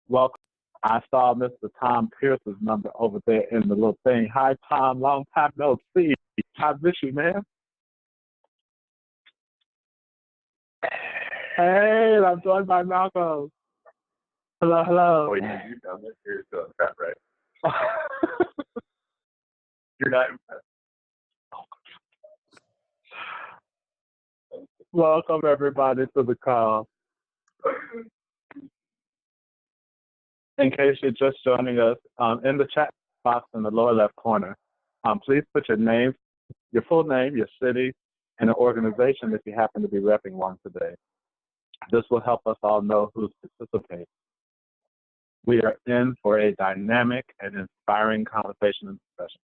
Welcome. I saw Mr. Tom Pierce's number over there in the little thing. Hi, Tom. Long time no see. I miss you, man. Hey, I'm joined by Malcolm. Hello, Oh, hello. you found it. You're still impressed, right? You're not impressed. Welcome, everybody, to the call. In case you're just joining us, in the chat box in the lower left corner, please put your name, your full name, your city, and an organization if you happen to be repping one today. This will help us all know who's participating. We are in for a dynamic and inspiring conversation and discussion.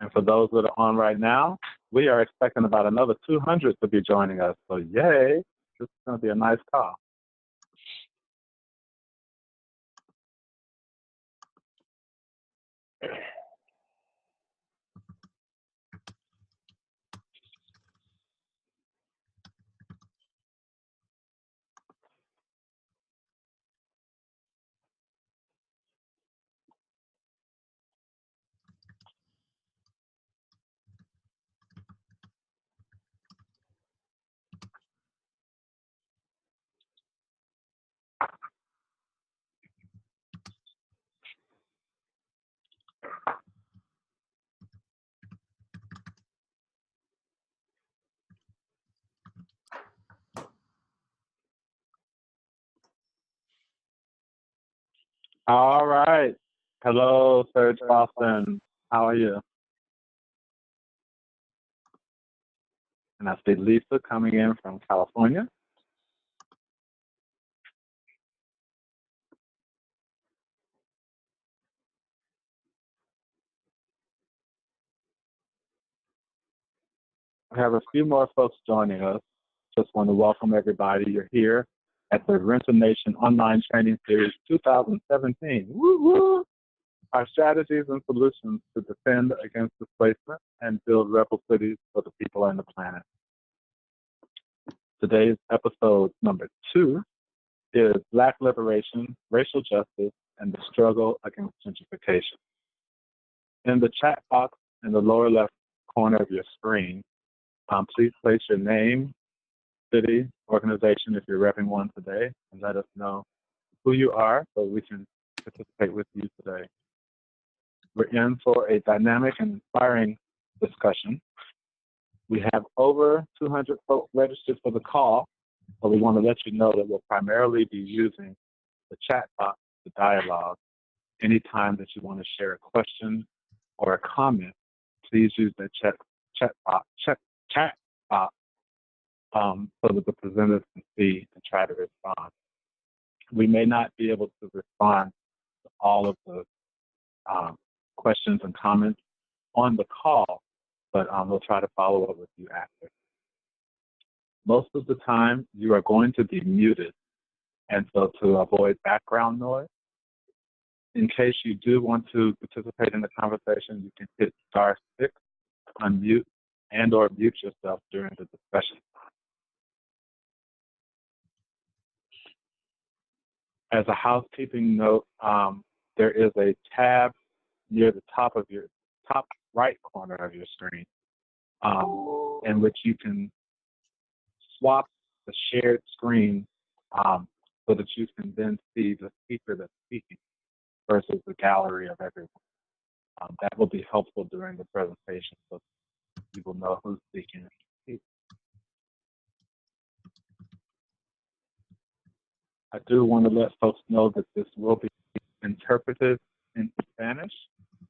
And for those that are on right now, we are expecting about another 200 to be joining us. So yay, this is going to be a nice call. All right. Hello, Serge Boston. How are you? And I see Lisa coming in from California. We have a few more folks joining us. Just want to welcome everybody. You're here at the Rental Nation Online Training Series 2017. Woo woo! Our strategies and solutions to defend against displacement and build rebel cities for the people and the planet. Today's episode number 2 is Black Liberation, Racial Justice, and the Struggle Against Gentrification. In the chat box in the lower left corner of your screen, please place your name, city, organization if you're repping one today, and let us know who you are so we can participate with you today. We're in for a dynamic and inspiring discussion. We have over 200 folks registered for the call, so we want to let you know that we'll primarily be using the chat box, the dialogue. Anytime that you want to share a question or a comment, please use the chat box so that the presenters can see and try to respond. We may not be able to respond to all of the questions and comments on the call, but we'll try to follow up with you after. Most of the time, you are going to be muted, and so to avoid background noise, in case you do want to participate in the conversation, you can hit *6, unmute, and or mute yourself during the discussion. As a housekeeping note, there is a tab near the top of your top right corner of your screen in which you can swap the shared screen so that you can then see the speaker that's speaking versus the gallery of everyone. That will be helpful during the presentation so you will know who's speaking. I do want to let folks know that this will be interpreted in Spanish,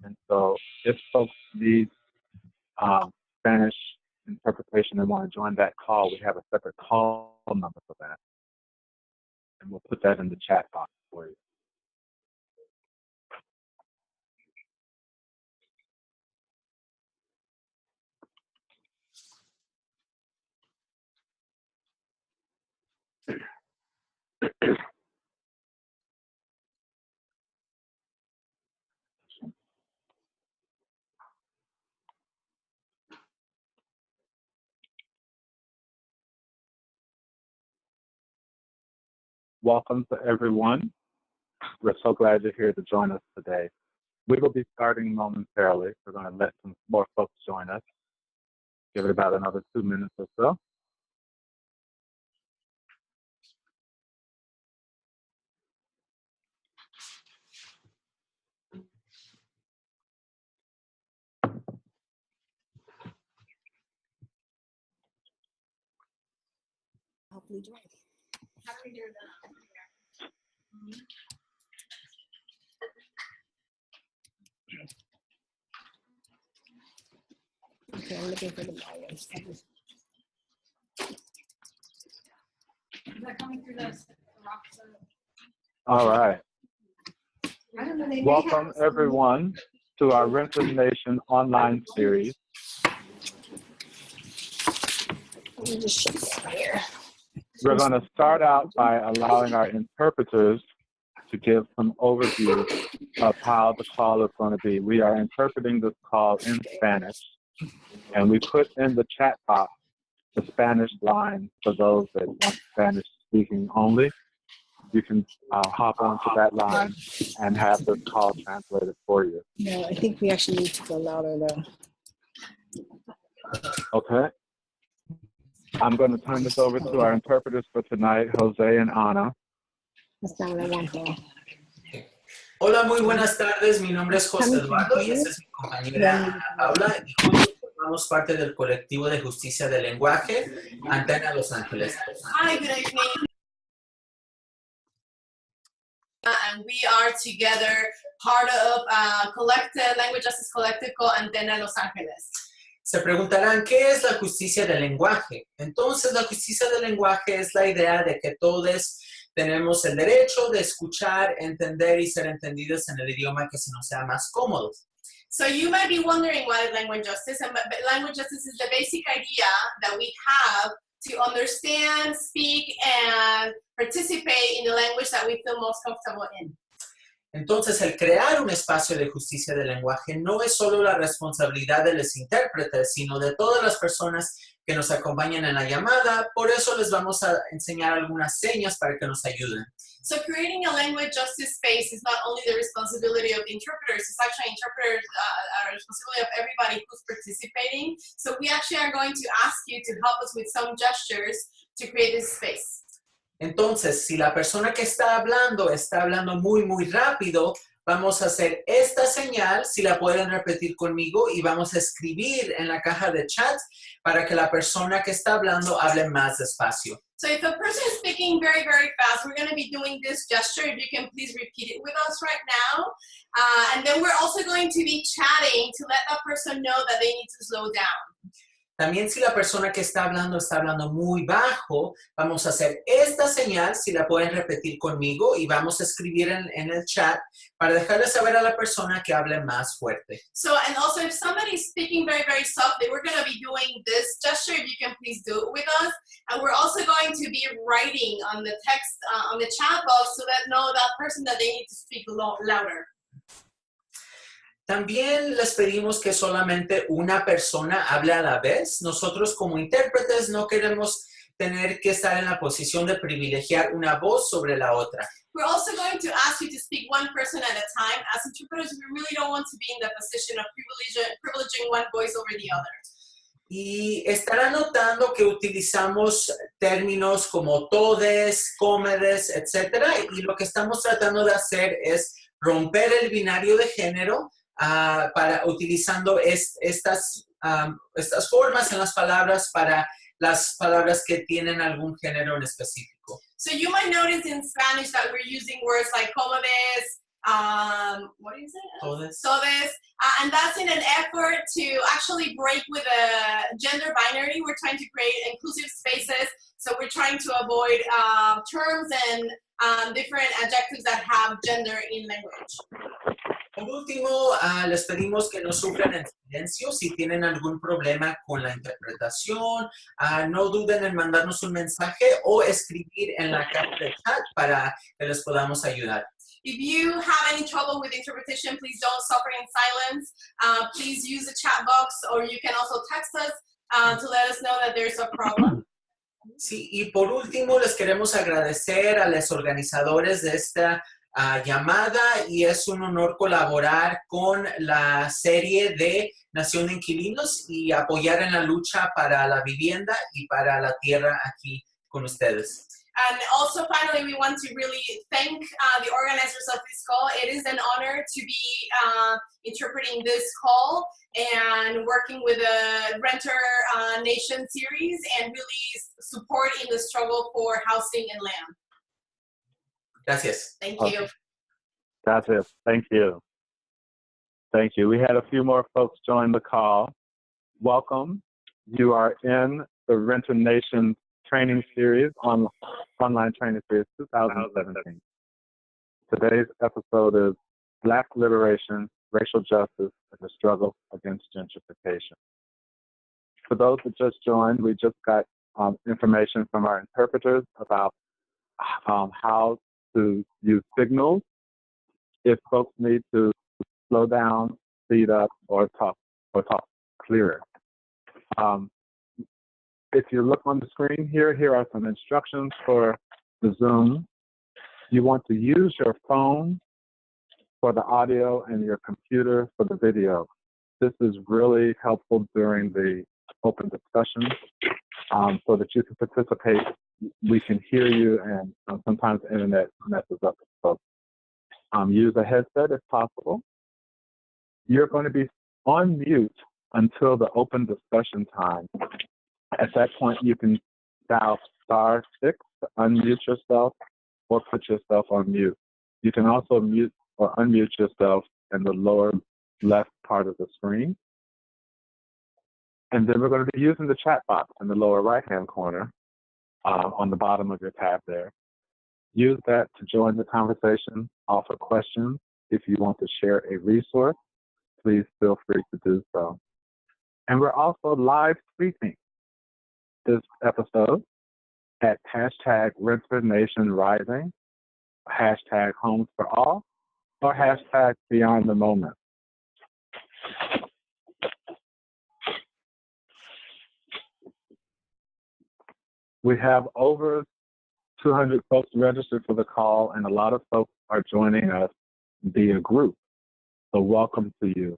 and so if folks need Spanish interpretation and want to join that call, we have a separate call number for that, and we'll put that in the chat box for you. Welcome to everyone. We're so glad you're here to join us today. We will be starting momentarily. We're going to let some more folks join us. Give it about another 2 minutes or so. Hopefully dry. How do we do that? Okay, I'm looking for the volumes. Is that coming through the rocks? All right. I don't know, they may Welcome have some- everyone to our Renters Nation online series. Let me just show you here. We're going to start out by allowing our interpreters to give some overview of how the call is going to be. We are interpreting this call in Spanish, and we put in the chat box the Spanish line for those that want Spanish speaking only. You can hop onto that line and have this call translated for you. No, I think we actually need to go louder though. Okay. I'm going to turn this over to our interpreters for tonight, Jose and Ana. That's not what I want though. Hola, muy buenas tardes. Mi nombre es José Eduardo y esta es mi compañera Paula. Y juntos formamos parte del colectivo de justicia del lenguaje, Antena Los Ángeles. Hi, good evening. And we are together part of collective language justice collective called Antena Los Ángeles. Se preguntarán, ¿qué es la justicia del lenguaje? Entonces, la justicia del lenguaje es la idea de que todos tenemos el derecho de escuchar, entender y ser entendidos en el idioma que se nos sea más cómodo. So you might be wondering what is language justice, and language justice is the basic idea that we have to understand, speak, and participate in the language that we feel most comfortable in. Entonces, el crear un espacio de justicia del lenguaje no es solo la responsabilidad de los intérpretes, sino de todas las personas que nos acompañan en la llamada. Por eso les vamos a enseñar algunas señas para que nos ayuden. So creating a language justice space is not only the responsibility of interpreters, it's actually interpreters, a responsibility of everybody who's participating. So we actually are going to ask you to help us with some gestures to create this space. Entonces, si la persona que está hablando muy rápido, vamos a hacer esta señal, si la pueden repetir conmigo, y vamos a escribir en la caja de chat para que la persona que está hablando hable más despacio. So if a person is speaking very, very fast, we're going to be doing this gesture. If you can please repeat it with us right now. And then we're also going to be chatting to let that person know that they need to slow down. También si la persona que está hablando muy bajo, vamos a hacer esta señal, si la pueden repetir conmigo, y vamos a escribir en el chat para dejarle saber a la persona que hable más fuerte. So, and also if somebody's speaking very, very softly, we're going to be doing this gesture. If you can please do it with us. And we're also going to be writing on the text, on the chat box, so that know that person that they need to speak louder. También les pedimos que solamente una persona hable a la vez. Nosotros como intérpretes no queremos tener que estar en la posición de privilegiar una voz sobre la otra. We're also going to ask you to speak one person at a time. As interpreters, we really don't want to be in the position of privileging one voice over the other. Y estarán notando que utilizamos términos como todes, cómodes, etc. Y lo que estamos tratando de hacer es romper el binario de género utilizando estas formas en las palabras para las palabras que tienen algún género en específico. So you might notice in Spanish that we're using words like cómodes, what is it? Todes. Todes. And that's in an effort to actually break with a gender binary. We're trying to create inclusive spaces. So we're trying to avoid terms and different adjectives that have gender in language. Por último, les pedimos que no sufran en silencio. Si tienen algún problema con la interpretación, no duden en mandarnos un mensaje o escribir en la caja de chat para que les podamos ayudar. If you have any trouble with interpretation, please don't suffer in silence. Please use the chat box, or you can also text us to let us know that there's a problem. Sí, y por último les queremos agradecer a los organizadores de esta llamada y es un honor colaborar con la serie de Nación de Inquilinos y apoyar en la lucha para la vivienda y para la tierra aquí con ustedes. And also, finally, we want to really thank the organizers of this call. It is an honor to be interpreting this call and working with the Renter Nation series and really supporting the struggle for housing and land. Gracias. Thank Okay. you. That's it. Thank you. Thank you. We had a few more folks join the call. Welcome. You are in the Renter Nation training series, online training series 2017. Today's episode is Black Liberation, Racial Justice, and the Struggle Against Gentrification. For those that just joined, we just got information from our interpreters about how to use signals if folks need to slow down, speed up, or talk clearer. If you look on the screen here are some instructions for the Zoom. You want to use your phone for the audio and your computer for the video. This is really helpful during the open discussion so that you can participate. We can hear you, and sometimes the internet messes up. So use a headset if possible. You're going to be on mute until the open discussion time. At that point, you can dial *6 to unmute yourself or put yourself on mute. You can also mute or unmute yourself in the lower left part of the screen. And then we're going to be using the chat box in the lower right-hand corner on the bottom of your tab there. Use that to join the conversation, offer questions. If you want to share a resource, please feel free to do so. And we're also live tweeting this episode at hashtag #RenterNationRising, hashtag Homes for All, or hashtag Beyond the Moment. We have over 200 folks registered for the call, and a lot of folks are joining us via group. So welcome to you.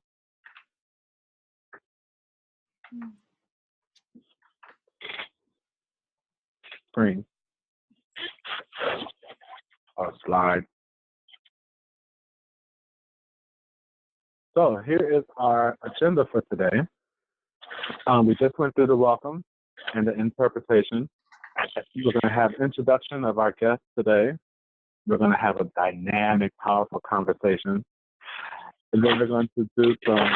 Screen or slide. So here is our agenda for today. We just went through the welcome and the interpretation. We're going to have introduction of our guest today. We're going to have a dynamic, powerful conversation. And then we're going to do some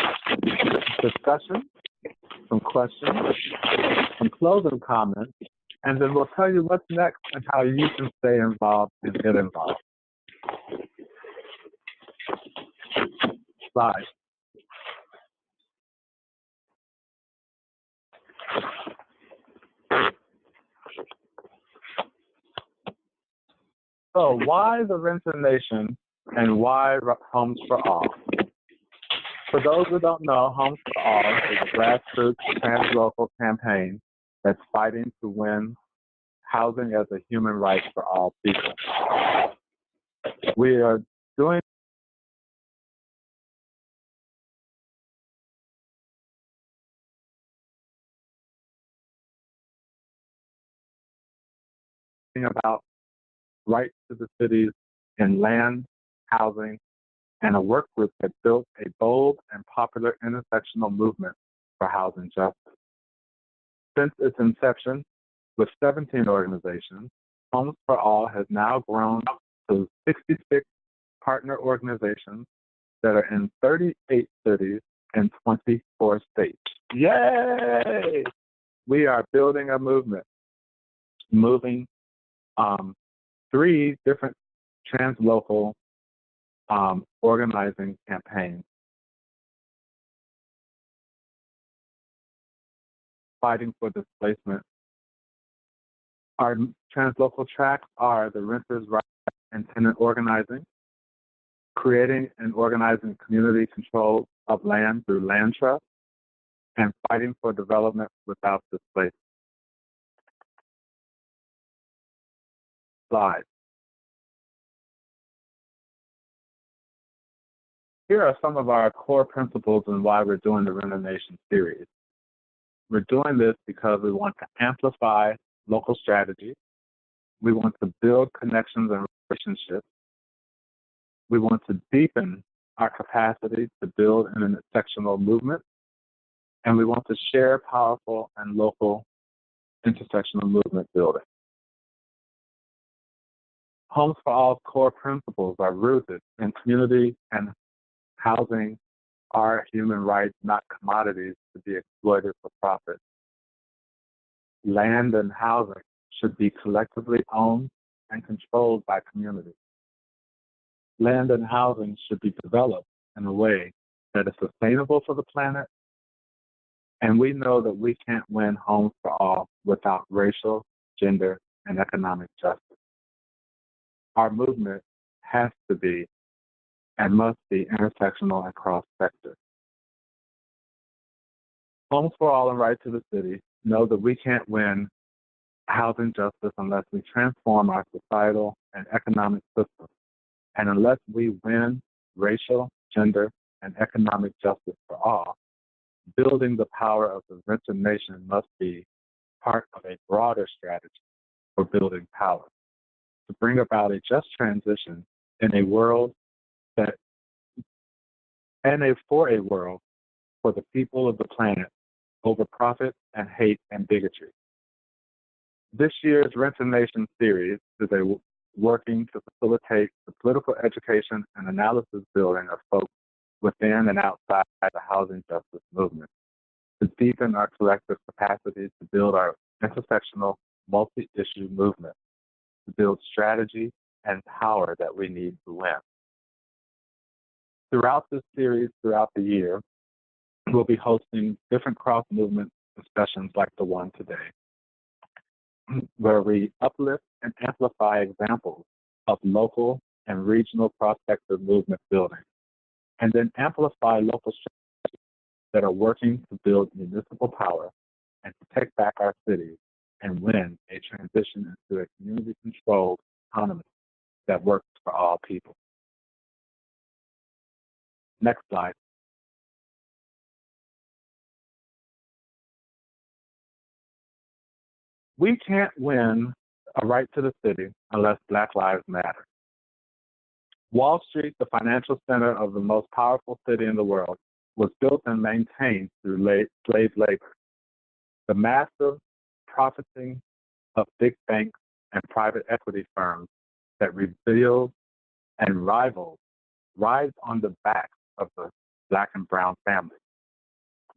discussion, some questions, some closing comments, and then we'll tell you what's next and how you can stay involved and get involved. Slide. So why the Renter Nation and why Homes for All? For those who don't know, Homes for All is a grassroots translocal campaign that's fighting to win housing as a human right for all people. We are doing about rights to the cities in land, housing, and a work group that built a bold and popular intersectional movement for housing justice. Since its inception, with 17 organizations, Homes for All has now grown to 66 partner organizations that are in 38 cities and 24 states. Yay! We are building a movement, moving 3 different translocal organizing campaigns, fighting for displacement. Our translocal tracks are the renters' rights and tenant organizing, creating and organizing community control of land through land trust, and fighting for development without displacement. slide. Here are some of our core principles and why we're doing the Renovation series. We're doing this because we want to amplify local strategies. We want to build connections and relationships. We want to deepen our capacity to build an intersectional movement. And we want to share powerful and local intersectional movement building. Homes for All's core principles are rooted in community and housing are human rights, not commodities to be exploited for profit. Land and housing should be collectively owned and controlled by communities. Land and housing should be developed in a way that is sustainable for the planet, and we know that we can't win Homes for All without racial, gender, and economic justice. Our movement has to be and must be intersectional and cross-sector. Homes for All and Right to the City know that we can't win housing justice unless we transform our societal and economic systems, and unless we win racial, gender, and economic justice for all. Building the power of the rented nation must be part of a broader strategy for building power to bring about a just transition in a world that, for a world for the people of the planet over profit and hate and bigotry. This year's Rented Nation series is working to facilitate the political education and analysis building of folks within and outside the housing justice movement, to deepen our collective capacity to build our intersectional, multi-issue movement, to build strategy and power that we need to win. Throughout this series, throughout the year, we'll be hosting different cross-movement discussions like the one today, where we uplift and amplify examples of local and regional prospective movement building, and then amplify local strategies that are working to build municipal power and to take back our cities and win a transition into a community-controlled economy that works for all people. Next slide. We can't win a right to the city unless Black Lives Matter. Wall Street, the financial center of the most powerful city in the world, was built and maintained through slave labor. The massive profiting of big banks and private equity firms that rebuild and rides on the backs of the Black and brown families.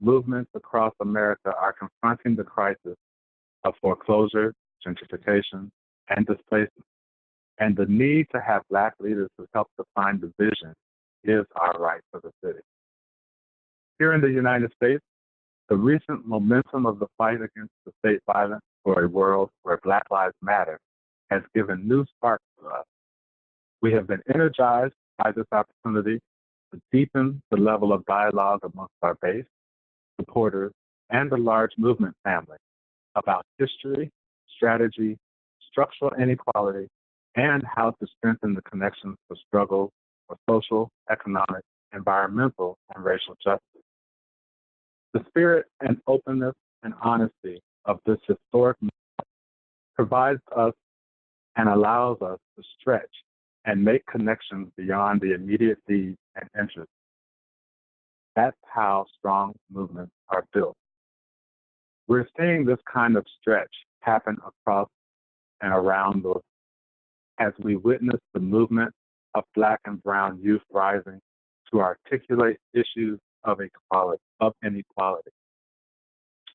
Movements across America are confronting the crisis of foreclosure, gentrification, and displacement. And the need to have Black leaders who help define the vision is our right for the city. Here in the United States, the recent momentum of the fight against the state violence for a world where Black Lives Matter has given new sparks to us. We have been energized by this opportunity to deepen the level of dialogue amongst our base, supporters, and the large movement family about history, strategy, structural inequality, and how to strengthen the connections for struggles for social, economic, environmental, and racial justice. The spirit and openness and honesty of this historic movement provides us and allows us to stretch and make connections beyond the immediate needs and interests. That's how strong movements are built. We're seeing this kind of stretch happen across and around us as we witness the movement of Black and brown youth rising to articulate issues of inequality.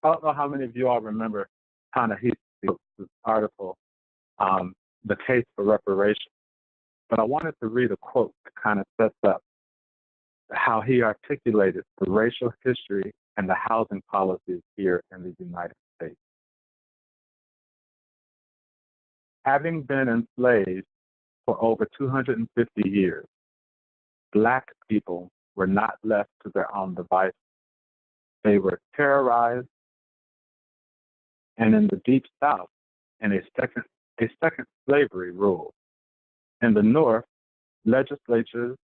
I don't know how many of you all remember Ta-Nehisi's article, The Case for Reparation, but I wanted to read a quote that kind of sets up how he articulated the racial history and the housing policies here in the United States. Having been enslaved for over 250 years, Black people were not left to their own devices. They were terrorized, and in the Deep South, in a second a second slavery ruled. In the North, legislatures,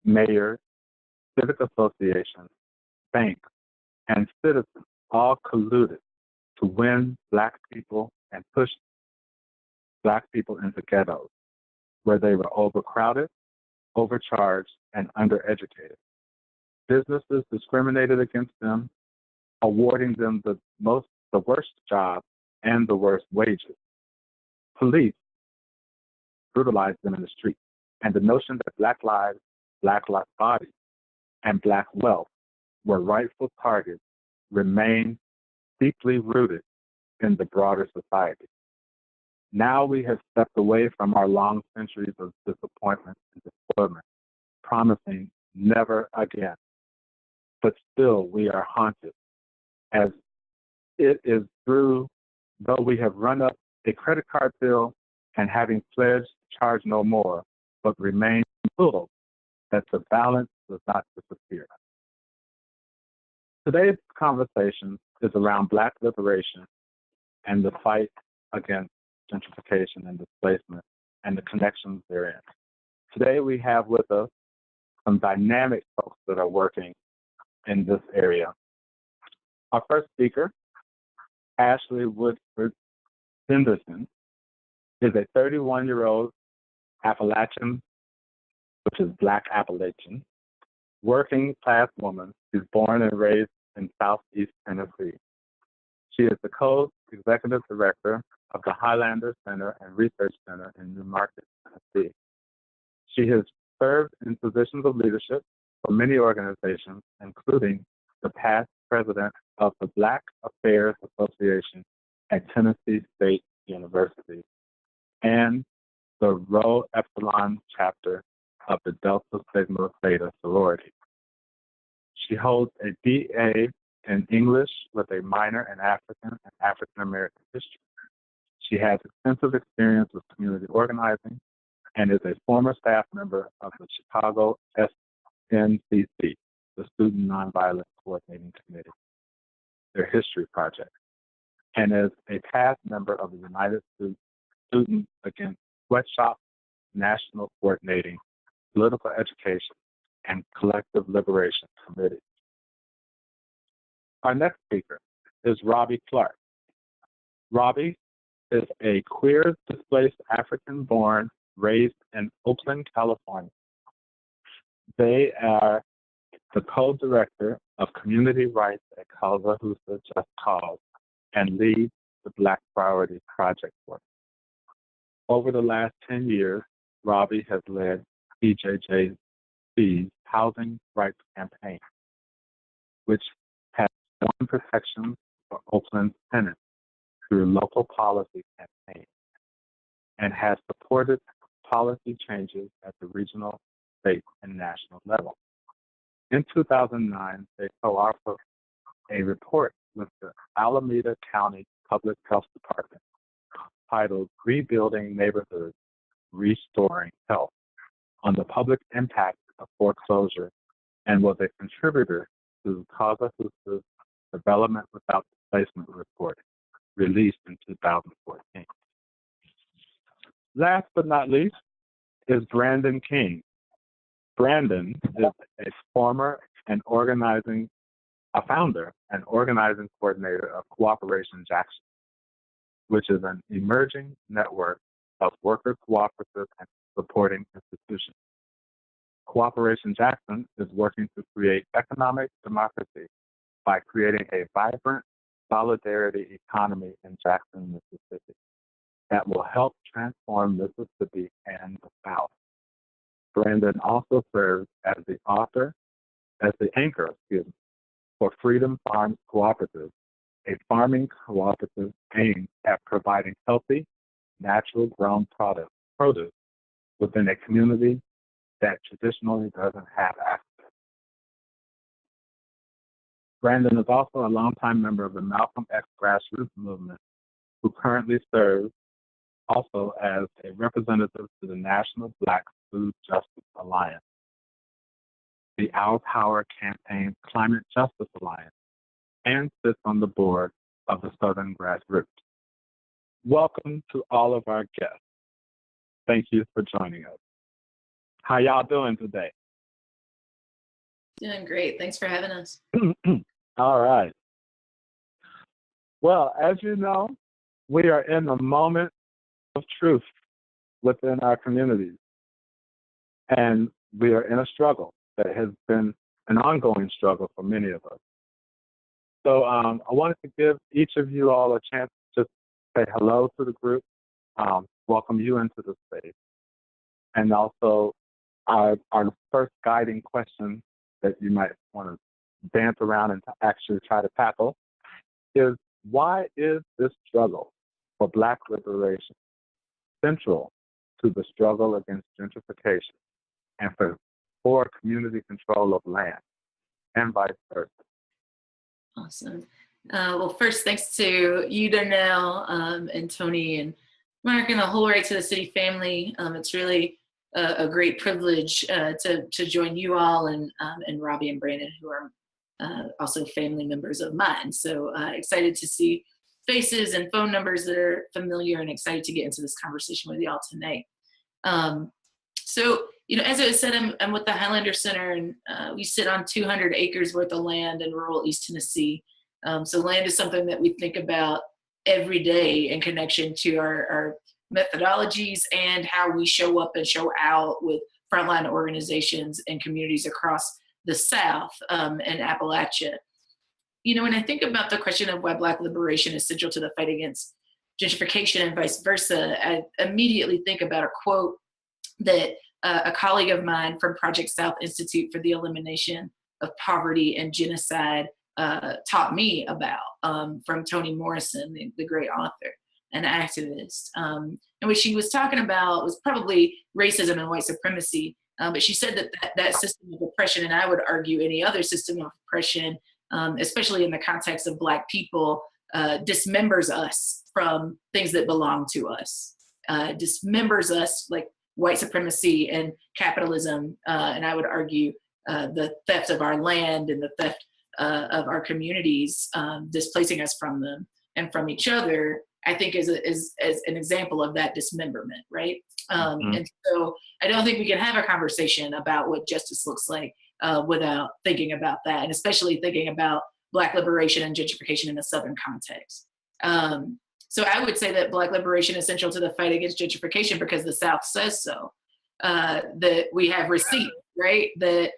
mayors, civic associations, banks, and citizens all colluded to win Black people and push Black people into ghettos, where they were overcrowded, overcharged, and undereducated. Businesses discriminated against them, awarding them the worst jobs and the worst wages. Police brutalized them in the street, and the notion that Black lives, Black bodies, and Black wealth were rightful targets remained deeply rooted in the broader society. Now we have stepped away from our long centuries of disappointment and despoilment, promising never again. But still we are haunted, as it is through, though we have run up a credit card bill and having pledged to charge no more, but remain full, that the balance does not disappear. Today's conversation is around Black liberation and the fight against gentrification and displacement and the connections therein. Today we have with us some dynamic folks that are working in this area. Our first speaker, Ashley WoodardHenderson, is a 31-year-old Appalachian, which is Black Appalachian, working class woman who's born and raised in Southeast Tennessee. She is the co-executive director of the Highlander Center and Research Center in New Market, Tennessee. She has served in positions of leadership for many organizations, including the past president of the Black Affairs Association at Tennessee State University and the Rho Epsilon chapter of the Delta Sigma Theta sorority. She holds a BA in English with a minor in African and African American history. She has extensive experience with community organizing and is a former staff member of the Chicago SNCC, the Student Nonviolence Coordinating Committee, their history project, and is a past member of the United Students Against Sweatshop National Coordinating Political Education and Collective Liberation Committee. Our next speaker is Robbie Clark. Robbie is a queer displaced African-born, raised in Oakland, California. They are the co-director of community rights at Causa, Justa, Just Cause, and lead the Black Priority Project work. Over the last 10 years, Robbie has led PJJC's Housing Rights Campaign, which has won protections for Oakland tenants through local policy campaigns and has supported policy changes at the regional, state, and national level. In 2009, they co-authored a report with the Alameda County Public Health Department titled Rebuilding Neighborhoods, Restoring Health, on the public impact of foreclosure, and was a contributor to Causa Justa's Development Without Displacement report, released in 2014. Last but not least is Brandon King. Brandon is a founder and organizing coordinator of Cooperation Jackson, which is an emerging network of worker cooperatives and supporting institutions. Cooperation Jackson is working to create economic democracy by creating a vibrant solidarity economy in Jackson, Mississippi, that will help transform Mississippi and the South. Brandon also serves as the anchor for Freedom Farms Cooperative, a farming cooperative aimed at providing healthy, natural grown produce within a community that traditionally doesn't have access. Brandon is also a longtime member of the Malcolm X grassroots movement, who currently serves also as a representative to the National Black Food Justice Alliance, the Our Power Campaign Climate Justice Alliance, and sits on the board of the Southern Grassroots. welcome to all of our guests. Thank you for joining us. How y'all doing today? Doing great. Thanks for having us. All right. Well, as you know, we are in the moment of truth within our communities. And we are in a struggle that has been an ongoing struggle for many of us. So I wanted to give each of you all a chance to just say hello to the group, welcome you into the space. And also our first guiding question that you might want to dance around and to actually try to tackle is, why is this struggle for Black liberation central to the struggle against gentrification and for community control of land, and vice versa? Awesome. Well, first, thanks to you, Darnell, and Tony, and Mark, and the whole Right to the City family. It's really a great privilege to join you all, and Robbie and Brandon, who are also family members of mine. So excited to see faces and phone numbers that are familiar, and excited to get into this conversation with y'all tonight. So, as I said, I'm with the Highlander Center, and we sit on 200 acres worth of land in rural East Tennessee. So land is something that we think about every day in connection to our methodologies and how we show up and show out with frontline organizations and communities across the South and Appalachia. When I think about the question of why Black liberation is central to the fight against gentrification and vice versa, I immediately think about a quote that a colleague of mine from Project South Institute for the Elimination of Poverty and Genocide taught me about, from Toni Morrison, the great author and activist. And what she was talking about was probably racism and white supremacy, but she said that system of oppression, and I would argue any other system of oppression, especially in the context of Black people, dismembers us from things that belong to us, dismembers us like white supremacy and capitalism, and I would argue the theft of our land and the theft of our communities, displacing us from them and from each other, I think is an example of that dismemberment, right? And so I don't think we can have a conversation about what justice looks like without thinking about that, and especially thinking about Black liberation and gentrification in the Southern context. So I would say that Black liberation is essential to the fight against gentrification because the South says so. That we have receipts, right? That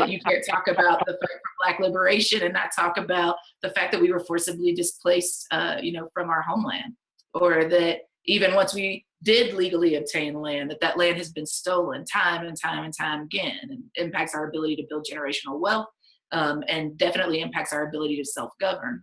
you can't talk about the fight for Black liberation and not talk about the fact that we were forcibly displaced, from our homeland, or that even once we did legally obtain land, that land has been stolen time and time and time again, and impacts our ability to build generational wealth, and definitely impacts our ability to self-govern.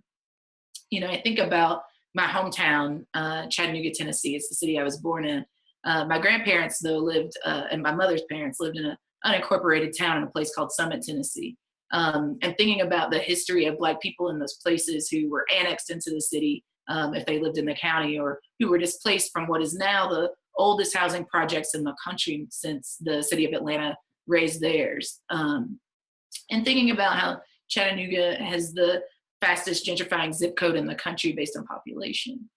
I think about my hometown, Chattanooga, Tennessee. It's the city I was born in. My grandparents, though, lived, and my mother's parents lived in an unincorporated town in a place called Summit, Tennessee. And thinking about the history of Black people in those places who were annexed into the city, if they lived in the county, or who were displaced from what is now the oldest housing projects in the country since the city of Atlanta raised theirs. And thinking about how Chattanooga has the fastest gentrifying zip code in the country based on population.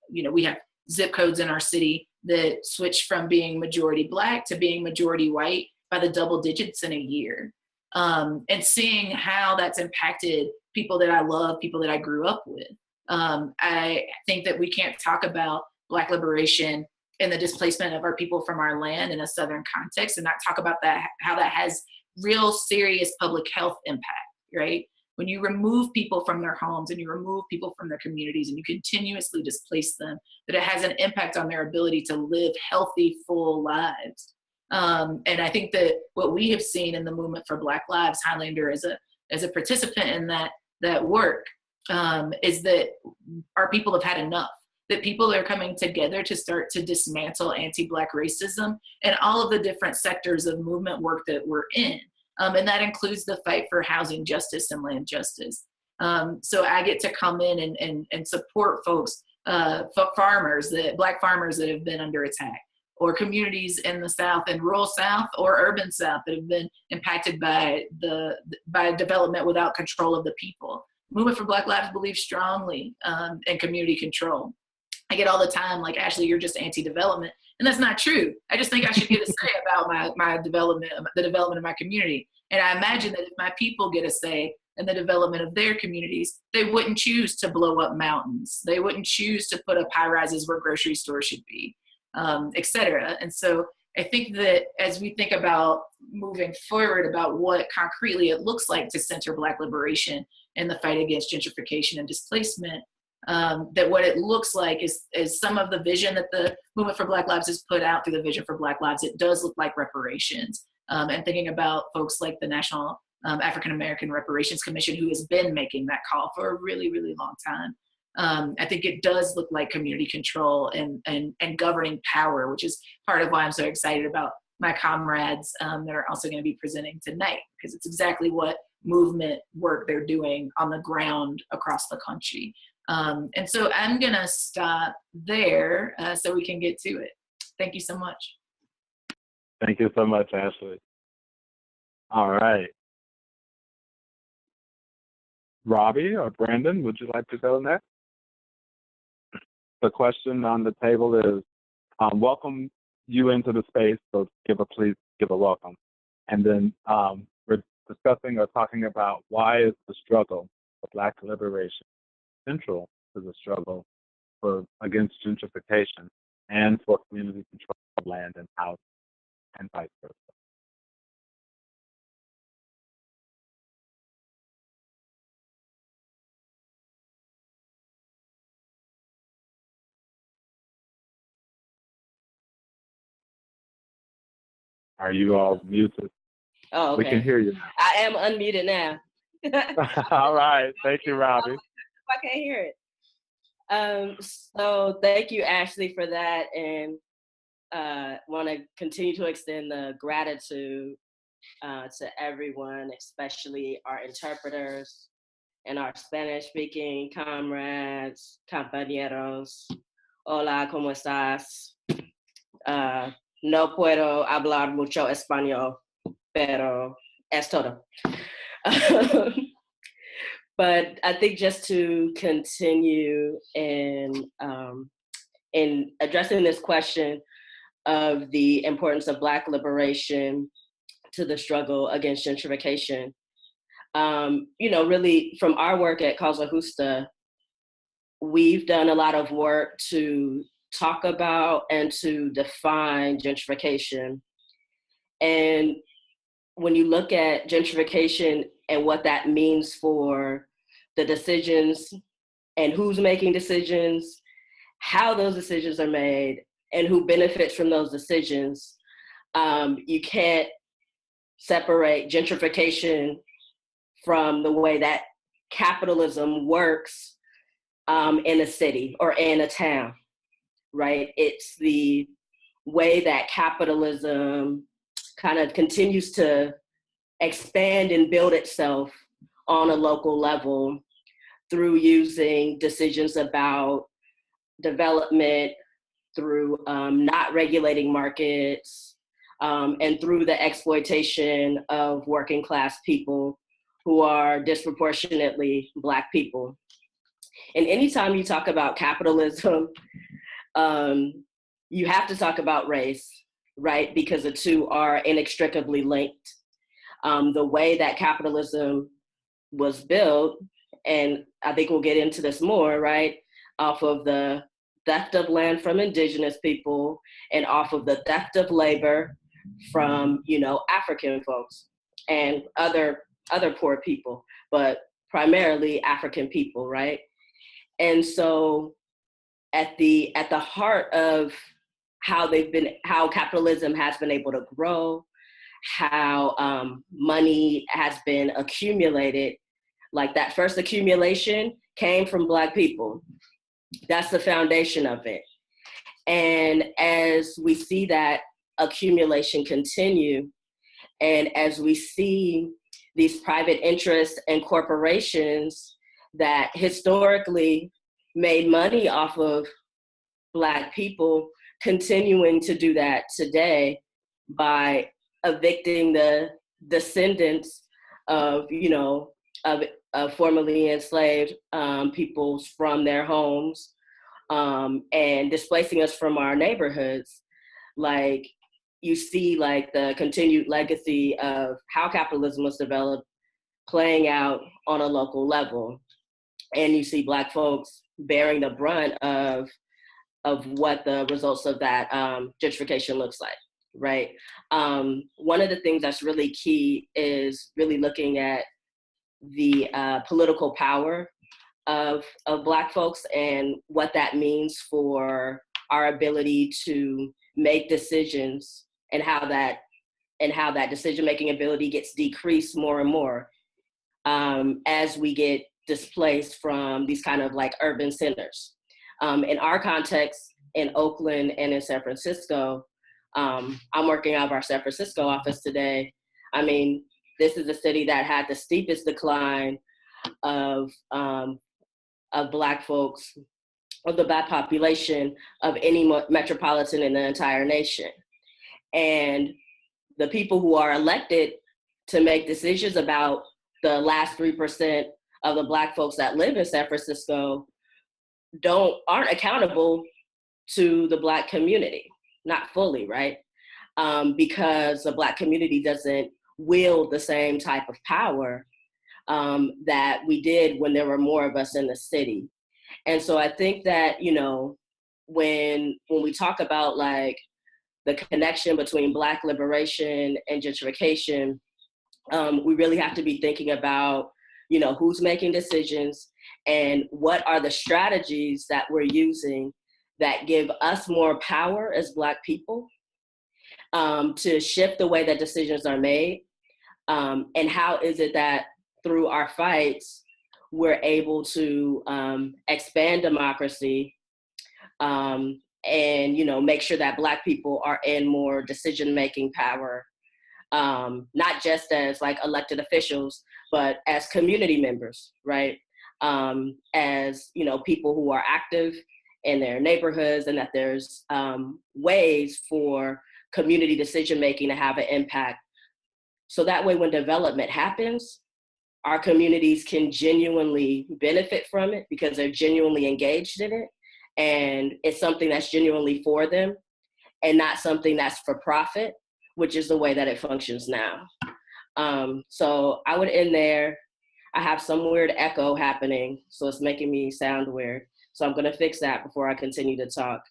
We have zip codes in our city that switch from being majority Black to being majority white by the double digits in a year. And seeing how that's impacted people that I love, people that I grew up with. I think that we can't talk about Black liberation and the displacement of our people from our land in a Southern context and not talk about that, how that has real serious public health impact, right? When you remove people from their homes and you remove people from their communities and you continuously displace them, that it has an impact on their ability to live healthy, full lives. And I think that what we have seen in the movement for Black Lives, Highlander as a participant in that work, is that our people have had enough. That people are coming together to start to dismantle anti-Black racism and all of the different sectors of movement work that we're in. And that includes the fight for housing justice and land justice. So I get to come in and support folks, farmers, Black farmers that have been under attack, or communities in the South and rural South or urban South that have been impacted by development without control of the people. Movement for Black Lives believes strongly in community control. I get all the time, like, Ashley, you're just anti-development. And that's not true. I just think I should get a say about my development, the development of my community. And I imagine that if my people get a say in the development of their communities, they wouldn't choose to blow up mountains. They wouldn't choose to put up high rises where grocery stores should be, et cetera. And so I think that as we think about moving forward about what concretely it looks like to center Black liberation in the fight against gentrification and displacement, that what it looks like is some of the vision that the Movement for Black Lives has put out through the Vision for Black Lives. It does look like reparations, and thinking about folks like the National African American Reparations Commission, who has been making that call for a really, really long time. I think it does look like community control and governing power, which is part of why I'm so excited about my comrades that are also going to be presenting tonight, because it's exactly what movement work they're doing on the ground across the country. And so I'm going to stop there so we can get to it. Thank you so much. Thank you so much, Ashley. All right. Robbie or Brandon, would you like to go next? The question on the table is, welcome you into the space, so please give a welcome. And then we're discussing or talking about why is the struggle for Black liberation central to the struggle against gentrification and for community control of land and housing, and vice versa. Are you all muted? Oh, okay. We can hear you now. I am unmuted now. All right. Thank you, Robbie. I can't hear it. So thank you, Ashley, for that. And want to continue to extend the gratitude to everyone, especially our interpreters and our Spanish-speaking comrades, compañeros. Hola, ¿cómo estás? No puedo hablar mucho español, pero es todo. But I think just to continue in addressing this question of the importance of Black liberation to the struggle against gentrification, really from our work at Causa Justa, we've done a lot of work to talk about and to define gentrification. And when you look at gentrification and what that means for the decisions and who's making decisions, how those decisions are made, and who benefits from those decisions, you can't separate gentrification from the way that capitalism works in a city or in a town, right? It's the way that capitalism kind of continues to expand and build itself on a local level through using decisions about development, through not regulating markets, and through the exploitation of working class people who are disproportionately Black people. And anytime you talk about capitalism, you have to talk about race, right? Because the two are inextricably linked. The way that capitalism was built, and I think we'll get into this more, right? Off of the theft of land from indigenous people and off of the theft of labor from, African folks and other poor people, but primarily African people, right? And so at the heart of how capitalism has been able to grow, how money has been accumulated, like that first accumulation came from Black people. That's the foundation of it. And as we see that accumulation continue, and as we see these private interests and corporations that historically made money off of Black people continuing to do that today by evicting the descendants of, of formerly enslaved peoples from their homes, and displacing us from our neighborhoods, like you see like the continued legacy of how capitalism was developed playing out on a local level. And you see Black folks bearing the brunt of what the results of that gentrification looks like, right? One of the things that's really key is really looking at the political power of Black folks and what that means for our ability to make decisions, and how that decision-making ability gets decreased more and more as we get displaced from these kind of like urban centers. In our context, in Oakland and in San Francisco, I'm working out of our San Francisco office today. I mean, this is a city that had the steepest decline of Black folks, of the Black population of any metropolitan in the entire nation. And the people who are elected to make decisions about the last 3% of the Black folks that live in San Francisco aren't accountable to the Black community, not fully, right? Because the Black community doesn't wield the same type of power that we did when there were more of us in the city. And so I think that, you know, when we talk about like the connection between Black liberation and gentrification, we really have to be thinking about, you know, who's making decisions and what are the strategies that we're using that give us more power as Black people to shift the way that decisions are made. And how is it that through our fights, we're able to expand democracy and, you know, make sure that Black people are in more decision-making power, not just as like elected officials, but as community members, right? As, you know, people who are active in their neighborhoods, and that there's ways for community decision-making to have an impact. So that way when development happens, our communities can genuinely benefit from it because they're genuinely engaged in it. And it's something that's genuinely for them and not something that's for profit, which is the way that it functions now. So I would end there. I have some weird echo happening, so it's making me sound weird. So I'm gonna fix that before I continue to talk.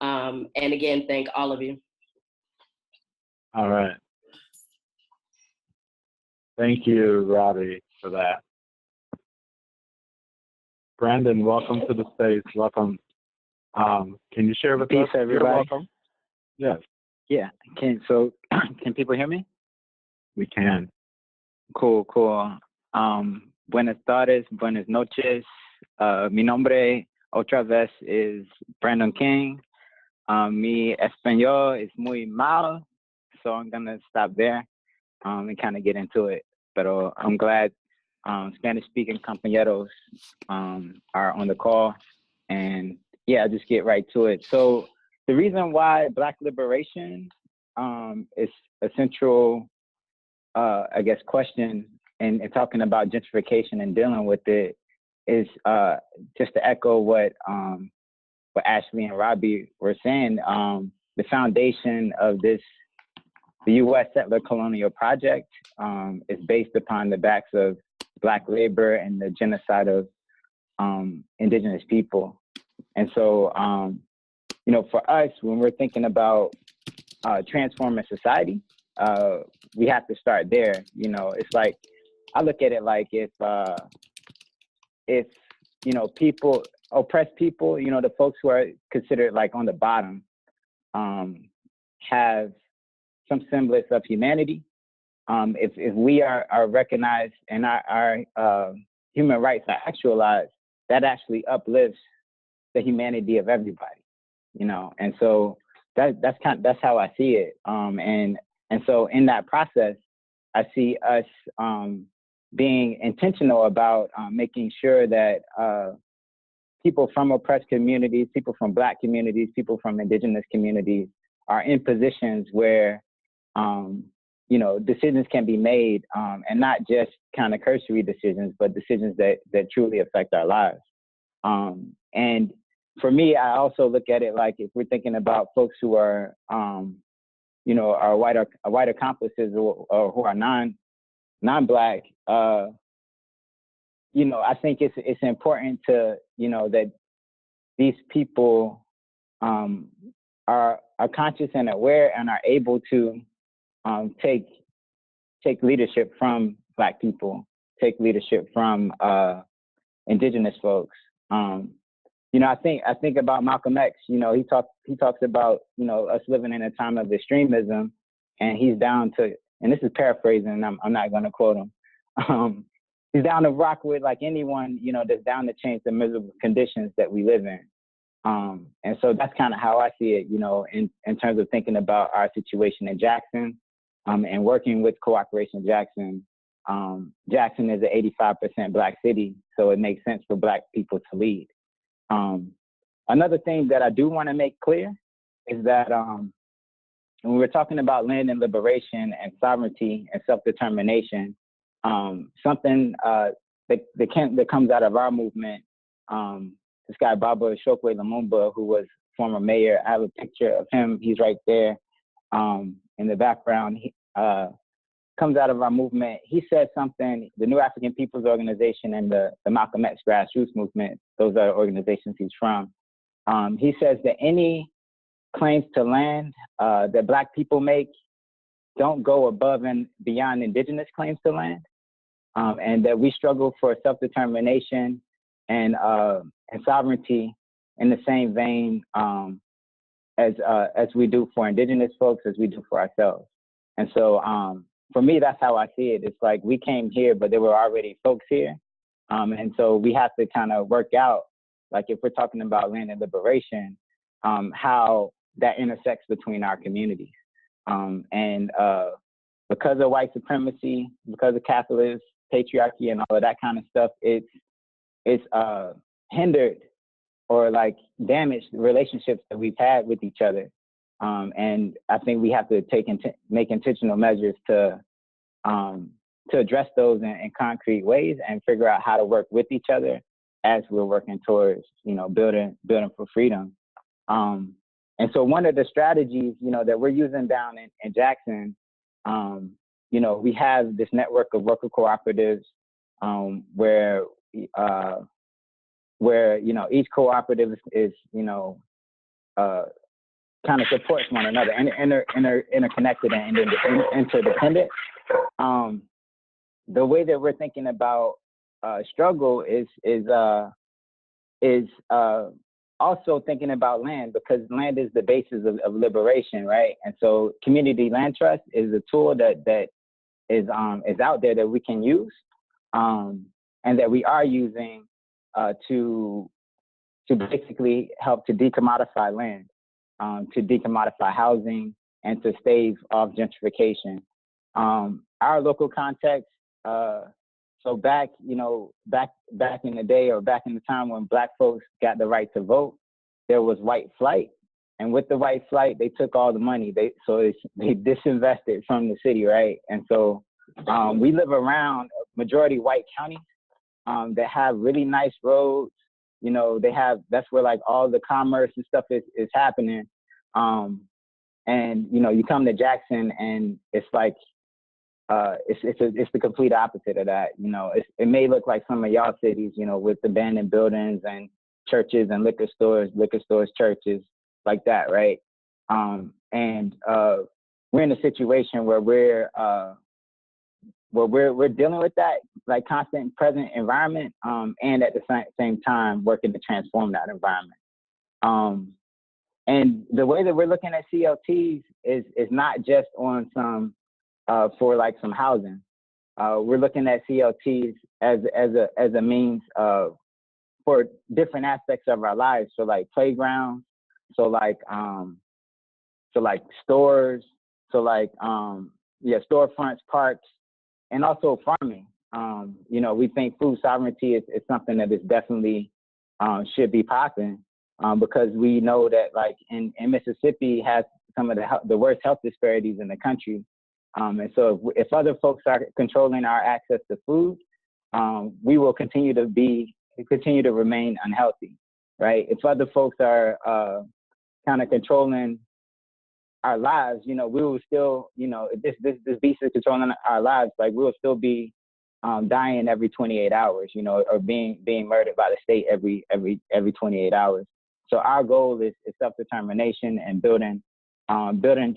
And again, thank all of you. All right. Thank you, Robbie, for that. Brandon, welcome to the stage. Welcome. Can you share with us? Peace, everybody. You're welcome. Yes. Yeah. Can people hear me? We can. Cool. Buenas tardes, buenas noches. Mi nombre otra vez is Brandon King. Mi español is muy mal, so I'm gonna stop there and kind of get into it. Pero I'm glad Spanish-speaking compañeros are on the call, and yeah, I'll just get right to it. So the reason why Black liberation is a central, I guess, question in talking about gentrification and dealing with it is just to echo what Ashley and Robbie were saying. The foundation of the U.S. settler colonial project is based upon the backs of Black labor and the genocide of indigenous people. And so, you know, for us, when we're thinking about transforming society, we have to start there. You know, it's like, I look at it like if you know, people, oppressed people, you know, the folks who are considered like on the bottom have some semblance of humanity. If we are recognized and our human rights are actualized, that actually uplifts the humanity of everybody, you know. And so that's how I see it. And so in that process, I see us being intentional about making sure that people from oppressed communities, people from Black communities, people from indigenous communities are in positions where, you know, decisions can be made, and not just kind of cursory decisions, but decisions that truly affect our lives. And for me, I also look at it like if we're thinking about folks who are, you know, are white accomplices or who are non-Black, you know, I think it's important to, you know, that these people are conscious and aware and are able to take leadership from Black people, take leadership from Indigenous folks. You know, I think about Malcolm X. You know, he talks about, you know, us living in a time of extremism, and he's down to, and this is paraphrasing, and I'm not going to quote him. He's down to rock with like anyone, you know, that's down to change the miserable conditions that we live in. And so that's kind of how I see it, you know, in terms of thinking about our situation in Jackson, and working with Cooperation Jackson. Jackson is an 85% Black city, so it makes sense for Black people to lead. Another thing that I do want to make clear is that when we're talking about land and liberation and sovereignty and self-determination, something that comes out of our movement, this guy Baba Chokwe Lumumba, who was former mayor, I have a picture of him, he's right there in the background. He comes out of our movement. He said something, the New African People's Organization and the Malcolm X grassroots movement, those are organizations he's from. He says that any claims to land that Black people make don't go above and beyond Indigenous claims to land, and that we struggle for self-determination and sovereignty in the same vein as we do for Indigenous folks, as we do for ourselves. And so for me, that's how I see it. It's like we came here, but there were already folks here. And so we have to kind of work out, like if we're talking about land and liberation, how that intersects between our communities. And because of white supremacy, because of capitalism, patriarchy, and all of that kind of stuff, it's hindered or like damaged relationships that we've had with each other. And I think we have to make intentional measures to address those in concrete ways and figure out how to work with each other as we're working towards, you know, building for freedom. And so one of the strategies, you know, that we're using down in Jackson, you know, we have this network of worker cooperatives where you know, each cooperative is you know, kind of supports one another, interconnected and interdependent. The way that we're thinking about struggle is also thinking about land, because land is the basis of liberation, right? And so community land trust is a tool that is out there that we can use, and that we are using to basically help to decommodify land, to decommodify housing, and to stave off gentrification. Our local context, so back in the day, or back in the time when Black folks got the right to vote, there was white flight. And with the white flight, they took all the money. They disinvested from the city, right? And so we live around majority white counties that have really nice roads. You know, that's where like all the commerce and stuff is happening. And, you know, you come to Jackson and it's like, it's the complete opposite of that. You know, it may look like some of y'all cities, you know, with abandoned buildings and churches and liquor stores, churches, like that, right? And we're in a situation where we're dealing with that, like constant present environment, and at the same time working to transform that environment. And the way that we're looking at CLTs is not just on some for like some housing. We're looking at CLTs as a means for different aspects of our lives. So like playgrounds, so like stores, so like storefronts, parks, and also farming. You know, we think food sovereignty is something that is definitely should be popping, because we know that like in Mississippi has some of the worst health disparities in the country. And so if other folks are controlling our access to food, we will continue to remain unhealthy. right? If other folks are kind of controlling our lives, you know, we will still, you know, if this beast is controlling our lives, like we will still be dying every 28 hours, you know, or being murdered by the state every 28 hours. So our goal is self-determination and building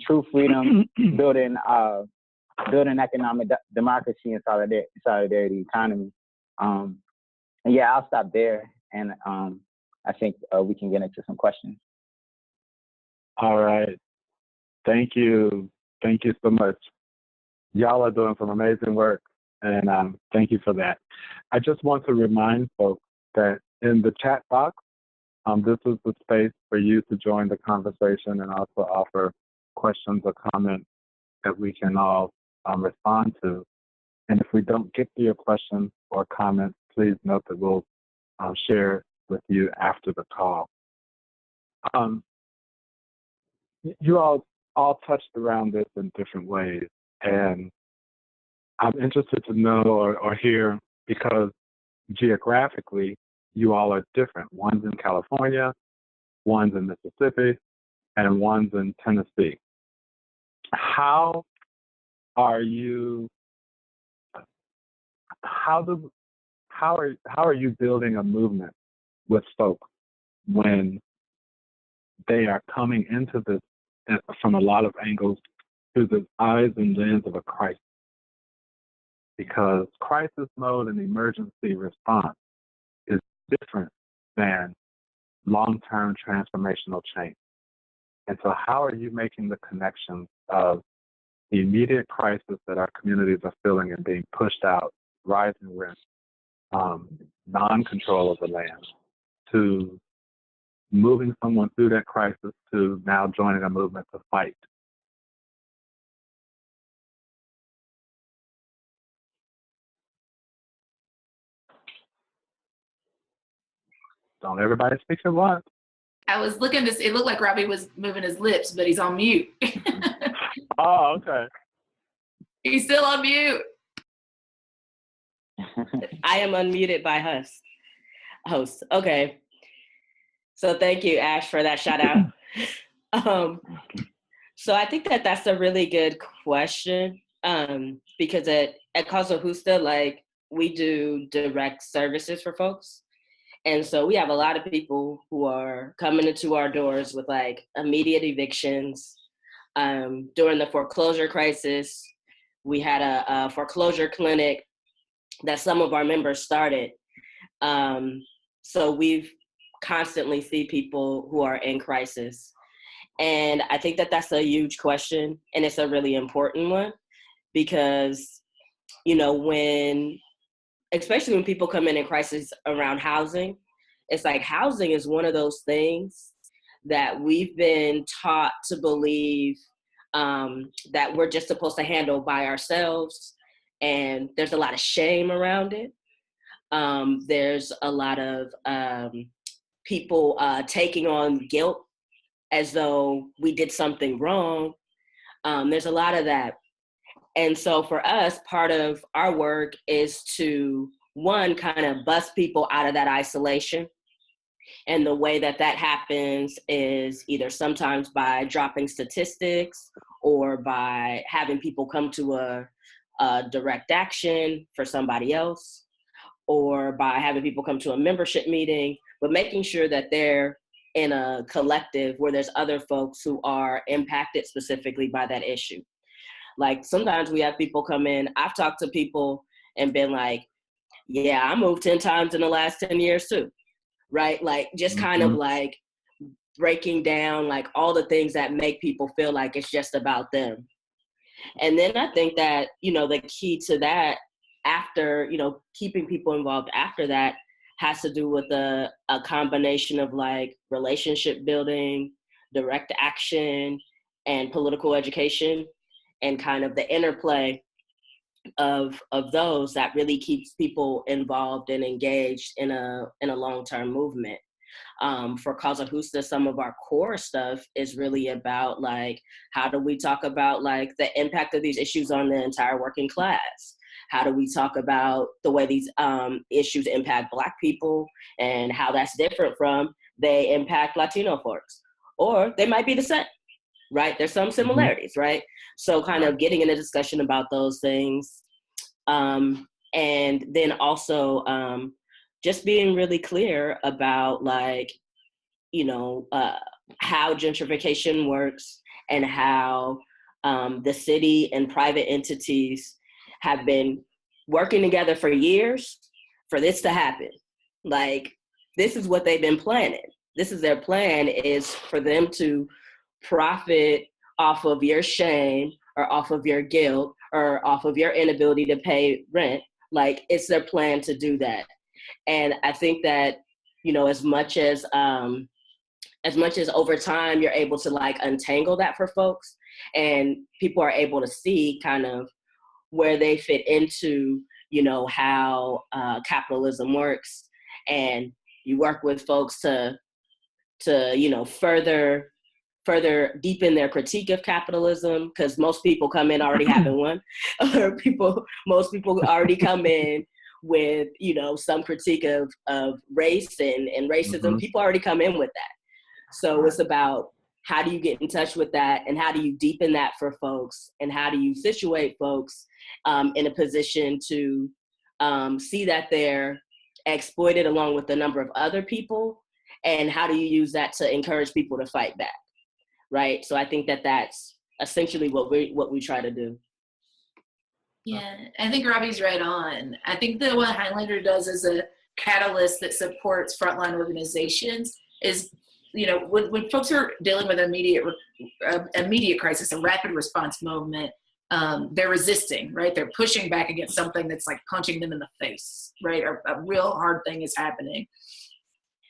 true freedom, building economic democracy and solidarity economy. And yeah, I'll stop there, and I think we can get into some questions. All right. Thank you. Thank you so much. Y'all are doing some amazing work, and thank you for that. I just want to remind folks that in the chat box, this is the space for you to join the conversation and also offer questions or comments that we can all respond to. And if we don't get to your question or comment, please note that we'll share with you after the call. You all touched around this in different ways, and I'm interested to know or hear, because geographically you all are different. One's in California, one's in Mississippi, and one's in Tennessee. How are you building a movement with folks when they are coming into this from a lot of angles through the eyes and lens of a crisis? Because crisis mode and emergency response is different than long-term transformational change. And so how are you making the connections of the immediate crisis that our communities are feeling and being pushed out, rising rent, non-control of the land, to moving someone through that crisis to now joining a movement to fight? Don't everybody speak at once. I was looking to see, it looked like Robbie was moving his lips, but he's on mute. Oh, okay. He's still on mute. I am unmuted by host. Okay. So thank you, Ash, for that shout out. So I think that that's a really good question, because at Causa Justa, like, we do direct services for folks. And so we have a lot of people who are coming into our doors with like immediate evictions. During the foreclosure crisis, we had a foreclosure clinic that some of our members started. So we've constantly see people who are in crisis. And I think that that's a huge question, and it's a really important one, because, you know, especially when people come in crisis around housing, it's like housing is one of those things that we've been taught to believe that we're just supposed to handle by ourselves. And there's a lot of shame around it. There's a lot of people taking on guilt as though we did something wrong. There's a lot of that. And so for us, part of our work is to, one, kind of bust people out of that isolation. And the way that happens is either sometimes by dropping statistics or by having people come to a direct action for somebody else, or by having people come to a membership meeting, but making sure that they're in a collective where there's other folks who are impacted specifically by that issue. Like sometimes we have people come in, I've talked to people and been like, yeah, I moved 10 times in the last 10 years too, right? Like just kind of like breaking down like all the things that make people feel like it's just about them. And then I think that, you know, the key to that after, you know, keeping people involved after that has to do with a combination of like relationship building, direct action, and political education, and kind of the interplay of those that really keeps people involved and engaged in a long-term movement. For Causa Justa, some of our core stuff is really about like, how do we talk about like the impact of these issues on the entire working class? How do we talk about the way these issues impact Black people and how that's different from they impact Latino folks, or they might be the same, right? There's some similarities, right? So kind of getting in a discussion about those things. And then also just being really clear about like, you know, how gentrification works and how the city and private entities have been working together for years for this to happen. Like, this is what they've been planning. This is their plan, is for them to profit off of your shame or off of your guilt or off of your inability to pay rent. Like, it's their plan to do that. And I think that, you know, as much as over time you're able to like untangle that for folks, and people are able to see kind of where they fit into, you know, how capitalism works, and you work with folks to you know, further deepen their critique of capitalism, because most people come in already having one, or most people already come in with, you know, some critique of race and racism. People already come in with that. So it's about, how do you get in touch with that, and how do you deepen that for folks, and how do you situate folks in a position to see that they're exploited along with a number of other people, and how do you use that to encourage people to fight back, right? So I think that that's essentially what we try to do. Yeah, I think Robbie's right on. I think that what Highlander does as a catalyst that supports frontline organizations is, you know, when folks are dealing with immediate crisis, a rapid response movement, they're resisting, right? They're pushing back against something that's like punching them in the face, right? A real hard thing is happening.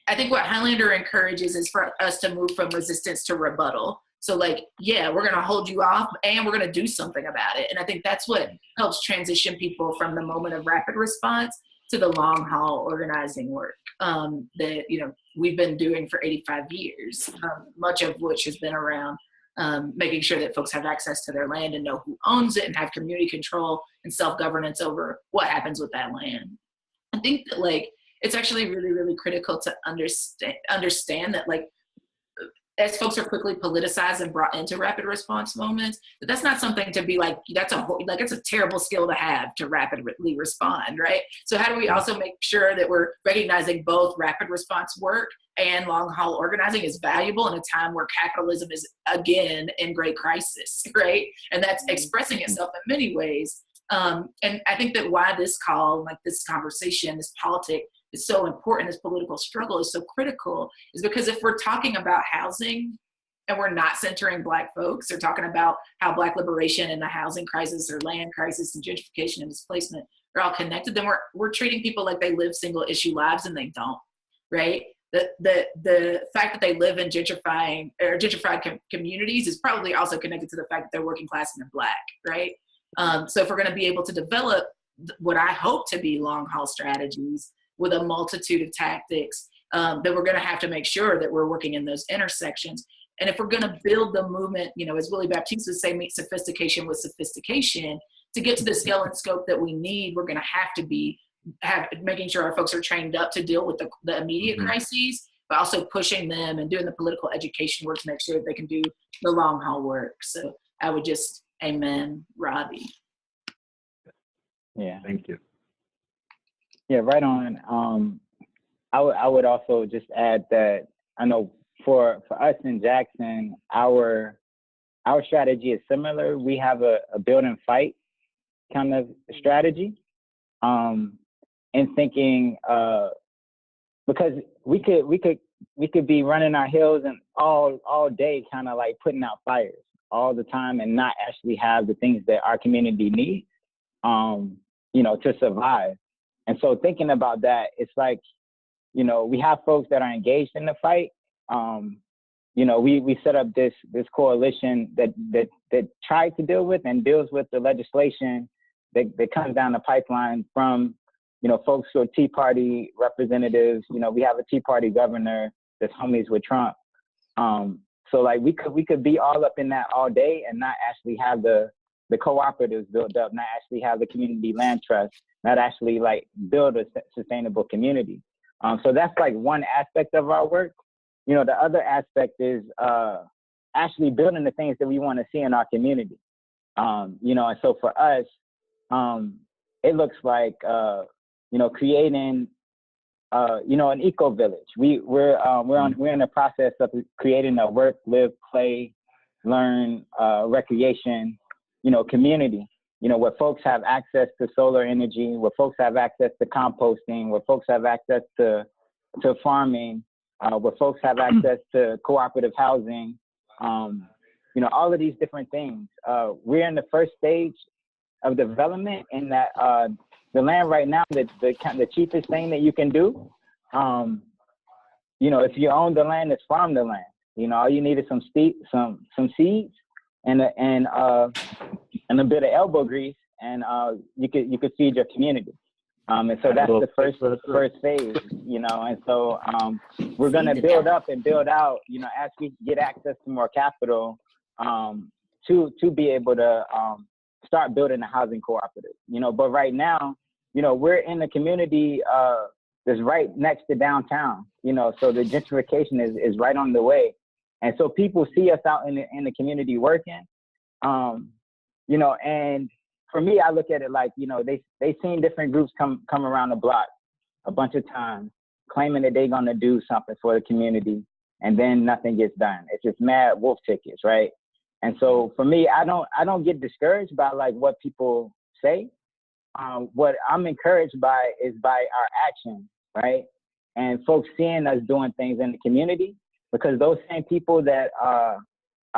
I think what Highlander encourages is for us to move from resistance to rebuttal. So like, yeah, we're going to hold you off and we're going to do something about it. And I think that's what helps transition people from the moment of rapid response to the long haul organizing work that, you know, we've been doing for 85 years, much of which has been around making sure that folks have access to their land and know who owns it and have community control and self-governance over what happens with that land. I think that like, it's actually really, really critical to understand that like, as folks are quickly politicized and brought into rapid response moments, that's not something to be like, it's a terrible skill to have to rapidly respond, right? So how do we also make sure that we're recognizing both rapid response work and long haul organizing is valuable in a time where capitalism is again in great crisis, right? And that's expressing itself in many ways. And I think that why this call, like this conversation, this politic is so important, this political struggle is so critical, is because if we're talking about housing and we're not centering Black folks, or talking about how Black liberation and the housing crisis or land crisis and gentrification and displacement are all connected, then we're treating people like they live single issue lives, and they don't, right? The fact that they live in gentrified communities is probably also connected to the fact that they're working class and they're Black, right? So if we're gonna be able to develop what I hope to be long haul strategies with a multitude of tactics, then we're gonna have to make sure that we're working in those intersections. And if we're gonna build the movement, you know, as Willie Baptiste would say, meet sophistication with sophistication, to get to the scale and scope that we need, we're gonna have to be making sure our folks are trained up to deal with the immediate crises, but also pushing them and doing the political education work to make sure that they can do the long haul work. So I would just, amen, Robbie. Yeah. Thank you. Yeah, right on. I would also just add that I know for us in Jackson, our strategy is similar. We have a build and fight kind of strategy, in thinking because we could be running our hills and all day, kind of like putting out fires all the time, and not actually have the things that our community needs, you know, to survive. And so thinking about that, it's like, you know, we have folks that are engaged in the fight. You know, we set up this coalition that tries to deal with and deals with the legislation that comes down the pipeline from, you know, folks who are Tea Party representatives. You know, we have a Tea Party governor that's homies with Trump. So like we could be all up in that all day and not actually have the cooperatives built up, not actually have the community land trust, not actually like build a sustainable community. So that's like one aspect of our work. you know, the other aspect is actually building the things that we want to see in our community. You know, and so for us, it looks like, you know, creating, you know, an eco village. We're in the process of creating a work, live, play, learn, recreation, you know, community. You know, where folks have access to solar energy, where folks have access to composting, where folks have access to farming, where folks have access to cooperative housing. You know, all of these different things. We're in the first stage of development, in that the land right now, the cheapest thing that you can do, you know, if you own the land, is farm the land. You know, all you need is some seeds and a bit of elbow grease, and you could feed your community. And so that's the first phase, you know. And so we're gonna build up and build out, you know, as we get access to more capital, to be able to start building a housing cooperative, you know. But right now, you know, we're in the community that's right next to downtown, you know, so the gentrification is right on the way. And so people see us out in the community working, you know, and for me, I look at it like, you know, they seen different groups come around the block a bunch of times, claiming that they're gonna do something for the community, and then nothing gets done. It's just mad wolf tickets, right? And so for me, I don't get discouraged by like what people say. What I'm encouraged by is by our action, right? And folks seeing us doing things in the community, because those same people that are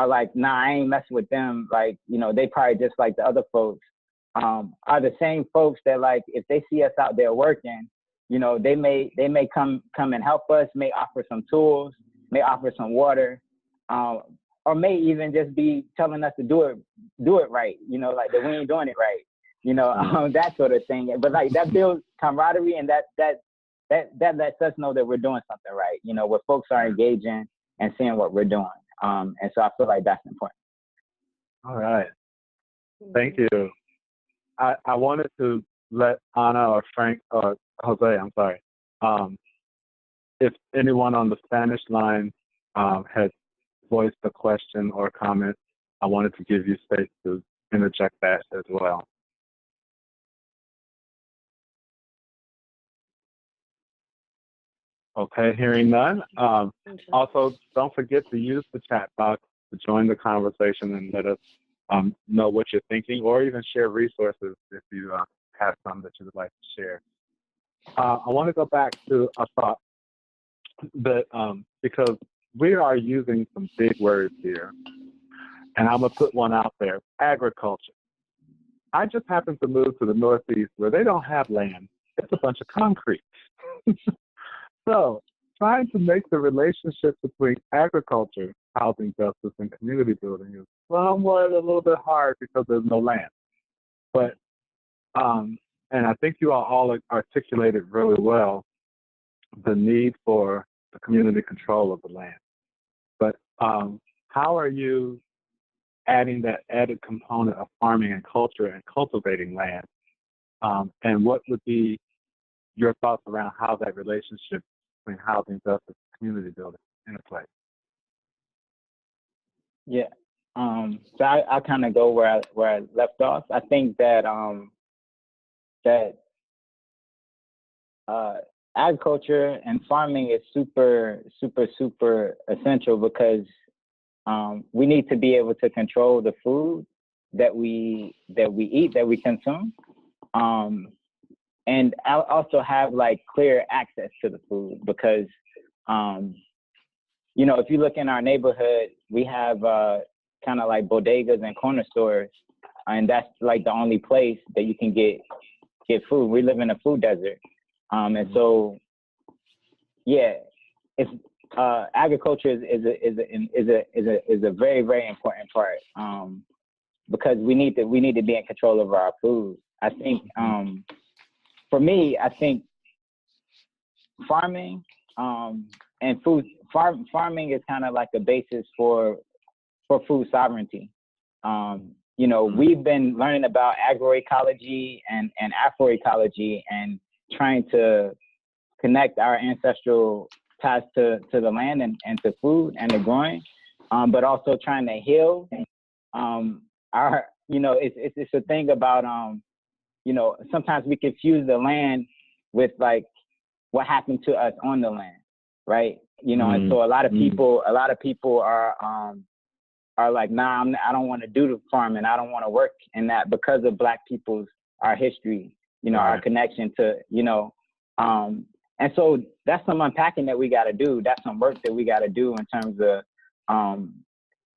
like, nah, I ain't messing with them, like, you know, they probably just like the other folks, are the same folks that, like, if they see us out there working, you know, they may come and help us, may offer some tools, may offer some water, or may even just be telling us to do it right, you know, like that we ain't doing it right, you know, that sort of thing. But like that builds camaraderie, and that lets us know that we're doing something right, you know, where folks are engaging and seeing what we're doing. And so I feel like that's important. All right. Thank you. I wanted to let Anna or Frank or Jose, I'm sorry, if anyone on the Spanish line has voiced a question or comment, I wanted to give you space to interject that as well. Okay, hearing none. Also, don't forget to use the chat box to join the conversation and let us know what you're thinking, or even share resources if you have some that you would like to share. I want to go back to a thought that, because we are using some big words here, and I'm going to put one out there: agriculture. I just happened to move to the Northeast where they don't have land. It's a bunch of concrete. So trying to make the relationship between agriculture, housing justice, and community building is somewhat a little bit hard because there's no land. But, and I think you all articulated really well the need for the community control of the land. But how are you adding that added component of farming and culture and cultivating land? And what would be your thoughts around how that relationship between housing justice and community building interplay? Yeah. So I kind of go where I left off. I think that agriculture and farming is super essential, because we need to be able to control the food that we eat, that we consume, and I'll also have like clear access to the food, because you know, if you look in our neighborhood, we have kind of like bodegas and corner stores, and that's like the only place that you can get food. We live in a food desert, and so yeah, it's agriculture is a very, very important part, because we need to be in control of our food. I think for me, I think farming and farming is kind of like a basis for food sovereignty. You know, we've been learning about agroecology and Afroecology, and trying to connect our ancestral ties to the land and to food and the growing, but also trying to heal. It's a thing about, sometimes we confuse the land with like what happened to us on the land, right? And so a lot of people are like, nah, I don't want to do the farming. I don't want to work in that because of Black people's, our history, our connection to, and so that's some unpacking that we got to do. That's some work that we got to do in terms of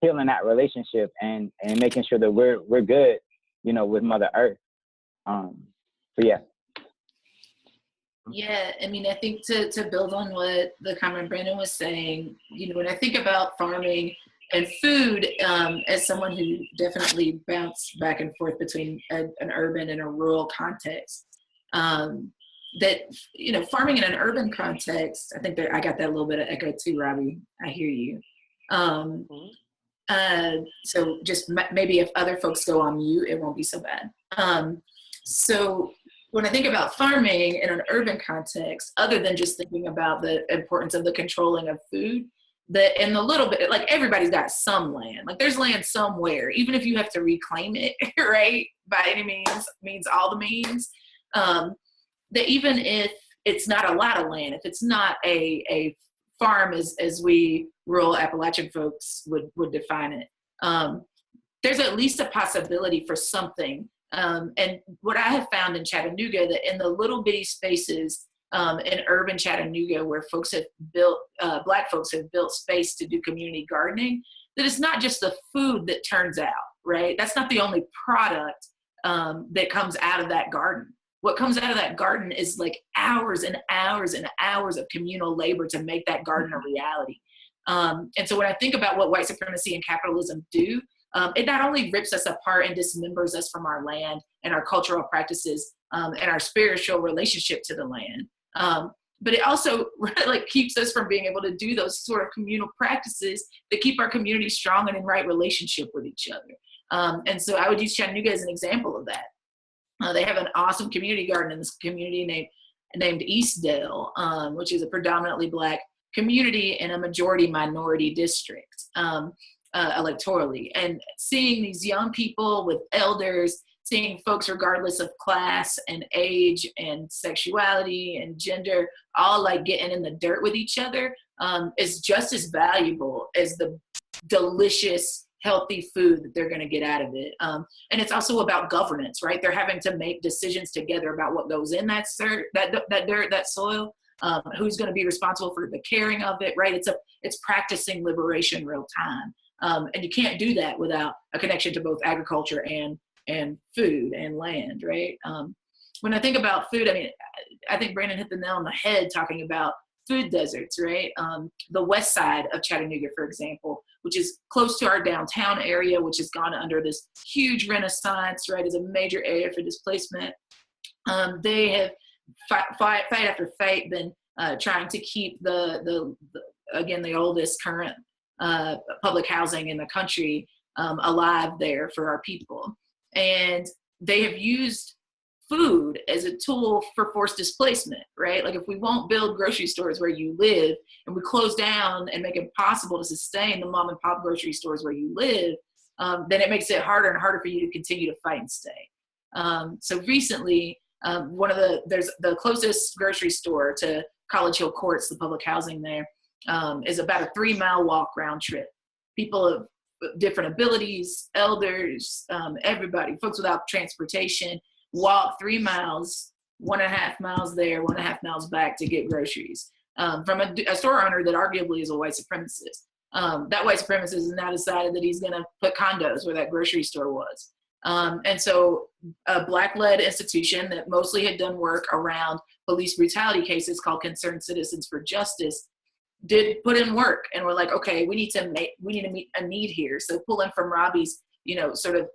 healing that relationship and making sure that we're good, with Mother Earth. So yeah. Yeah, I mean, I think to build on what the comment Brandon was saying, when I think about farming and food, as someone who definitely bounced back and forth between an urban and a rural context, that, farming in an urban context, I think that I got that little bit of echo too, Robbie. I hear you. So just maybe if other folks go on mute, it won't be so bad. So when I think about farming in an urban context, other than just thinking about the importance of the controlling of food, and a little bit, like everybody's got some land, like there's land somewhere, even if you have to reclaim it, right? By any means, all the means, that even if it's not a lot of land, if it's not a farm as we rural Appalachian folks would define it, there's at least a possibility for something. And what I have found in Chattanooga, that in the little bitty spaces in urban Chattanooga where folks have built, Black folks have built space to do community gardening, that it's not just the food that turns out, right? That's not the only product that comes out of that garden. What comes out of that garden is like hours and hours and hours of communal labor to make that garden a reality. And so when I think about what white supremacy and capitalism do, it not only rips us apart and dismembers us from our land and our cultural practices and our spiritual relationship to the land, but it also like keeps us from being able to do those sort of communal practices that keep our community strong and in right relationship with each other. And so I would use Chattanooga as an example of that. They have an awesome community garden in this community named Eastdale, which is a predominantly Black community in a majority minority district electorally. And seeing these young people with elders, seeing folks regardless of class and age and sexuality and gender, all like getting in the dirt with each other, is just as valuable as the delicious, healthy food that they're going to get out of it. And it's also about governance, right? They're having to make decisions together about what goes in that dirt, that soil, who's going to be responsible for the caring of it, right? It's practicing liberation real time. And you can't do that without a connection to both agriculture and food and land, right? When I think about food, I mean, I think Brandon hit the nail on the head talking about food deserts, right? The west side of Chattanooga, for example, which is close to our downtown area, which has gone under this huge renaissance, right, as a major area for displacement. They have fight after fight been trying to keep the oldest current public housing in the country alive there for our people. And they have used food as a tool for forced displacement, right? Like if we won't build grocery stores where you live and we close down and make it impossible to sustain the mom and pop grocery stores where you live, then it makes it harder and harder for you to continue to fight and stay. So recently, there's the closest grocery store to College Hill Courts, the public housing there, is about a 3-mile walk round trip. People of different abilities, elders, everybody, folks without transportation, walk 3 miles, 1.5 miles there, 1.5 miles back to get groceries from a store owner that arguably is a white supremacist. That white supremacist has now decided that he's going to put condos where that grocery store was. And so a Black-led institution that mostly had done work around police brutality cases called Concerned Citizens for Justice did put in work, and we're like, okay, we need to meet a need here. So pulling from Robbie's, sort of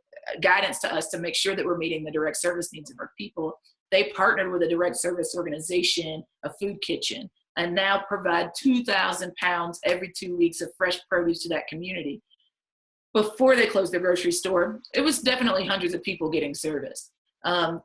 guidance to us to make sure that we're meeting the direct service needs of our people. They partnered with a direct service organization, a food kitchen, and now provide 2,000 pounds every 2 weeks of fresh produce to that community. Before they closed their grocery store, it was definitely hundreds of people getting service.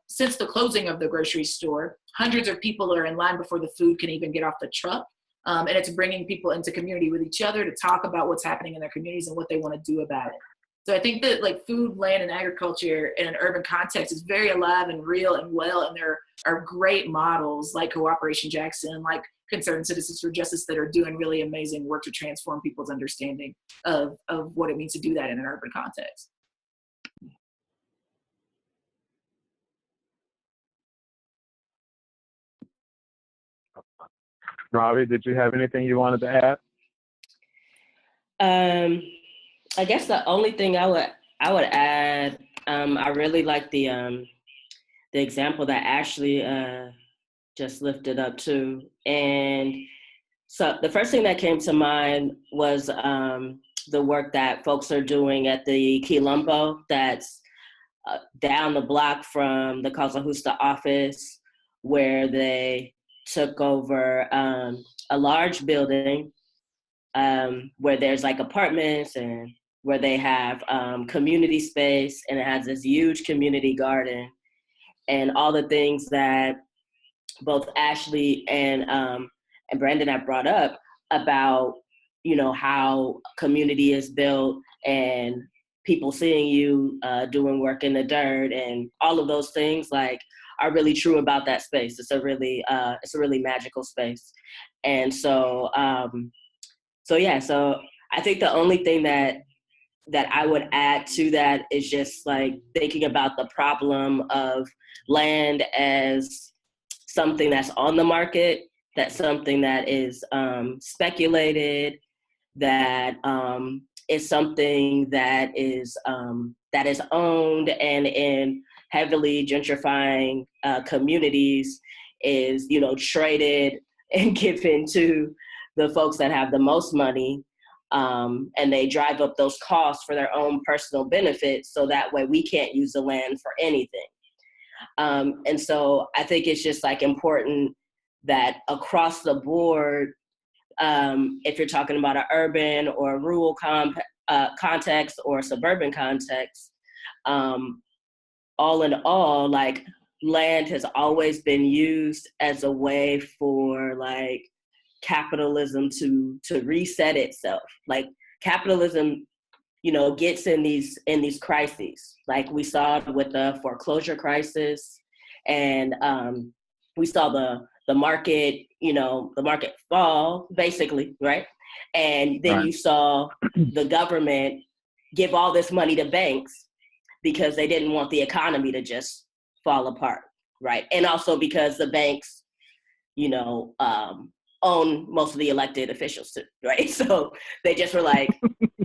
Since the closing of the grocery store, hundreds of people are in line before the food can even get off the truck. And it's bringing people into community with each other to talk about what's happening in their communities and what they want to do about it. So I think that like food, land, and agriculture in an urban context is very alive and real and well, and there are great models like Cooperation Jackson, like Concerned Citizens for Justice that are doing really amazing work to transform people's understanding of what it means to do that in an urban context. Robbie, did you have anything you wanted to add? I guess the only thing I would add, I really like the example that Ashley just lifted up too. And so the first thing that came to mind was the work that folks are doing at the Quilombo that's down the block from the Causa Justa office, where they took over a large building where there's like apartments and where they have community space, and it has this huge community garden and all the things that both Ashley and Brandon have brought up about, you know, how community is built and people seeing you doing work in the dirt and all of those things like are really true about that space. It's a really magical space. And so so I think the only thing that I would add to that is just like thinking about the problem of land as something that's on the market, that's something that is speculated, that is something that is owned, and in heavily gentrifying communities is, you know, traded and given to the folks that have the most money. And they drive up those costs for their own personal benefit, so that way we can't use the land for anything. And so I think it's just like important that across the board, if you're talking about an urban or rural context or suburban context, all in all, like land has always been used as a way for like capitalism to reset itself. Like capitalism, you know, gets in these crises. Like we saw with the foreclosure crisis, and we saw the market, you know, the market fall basically, right? And then you saw the government give all this money to banks because they didn't want the economy to just fall apart, right? And also because the banks, you know, own most of the elected officials too, right? So they just were like,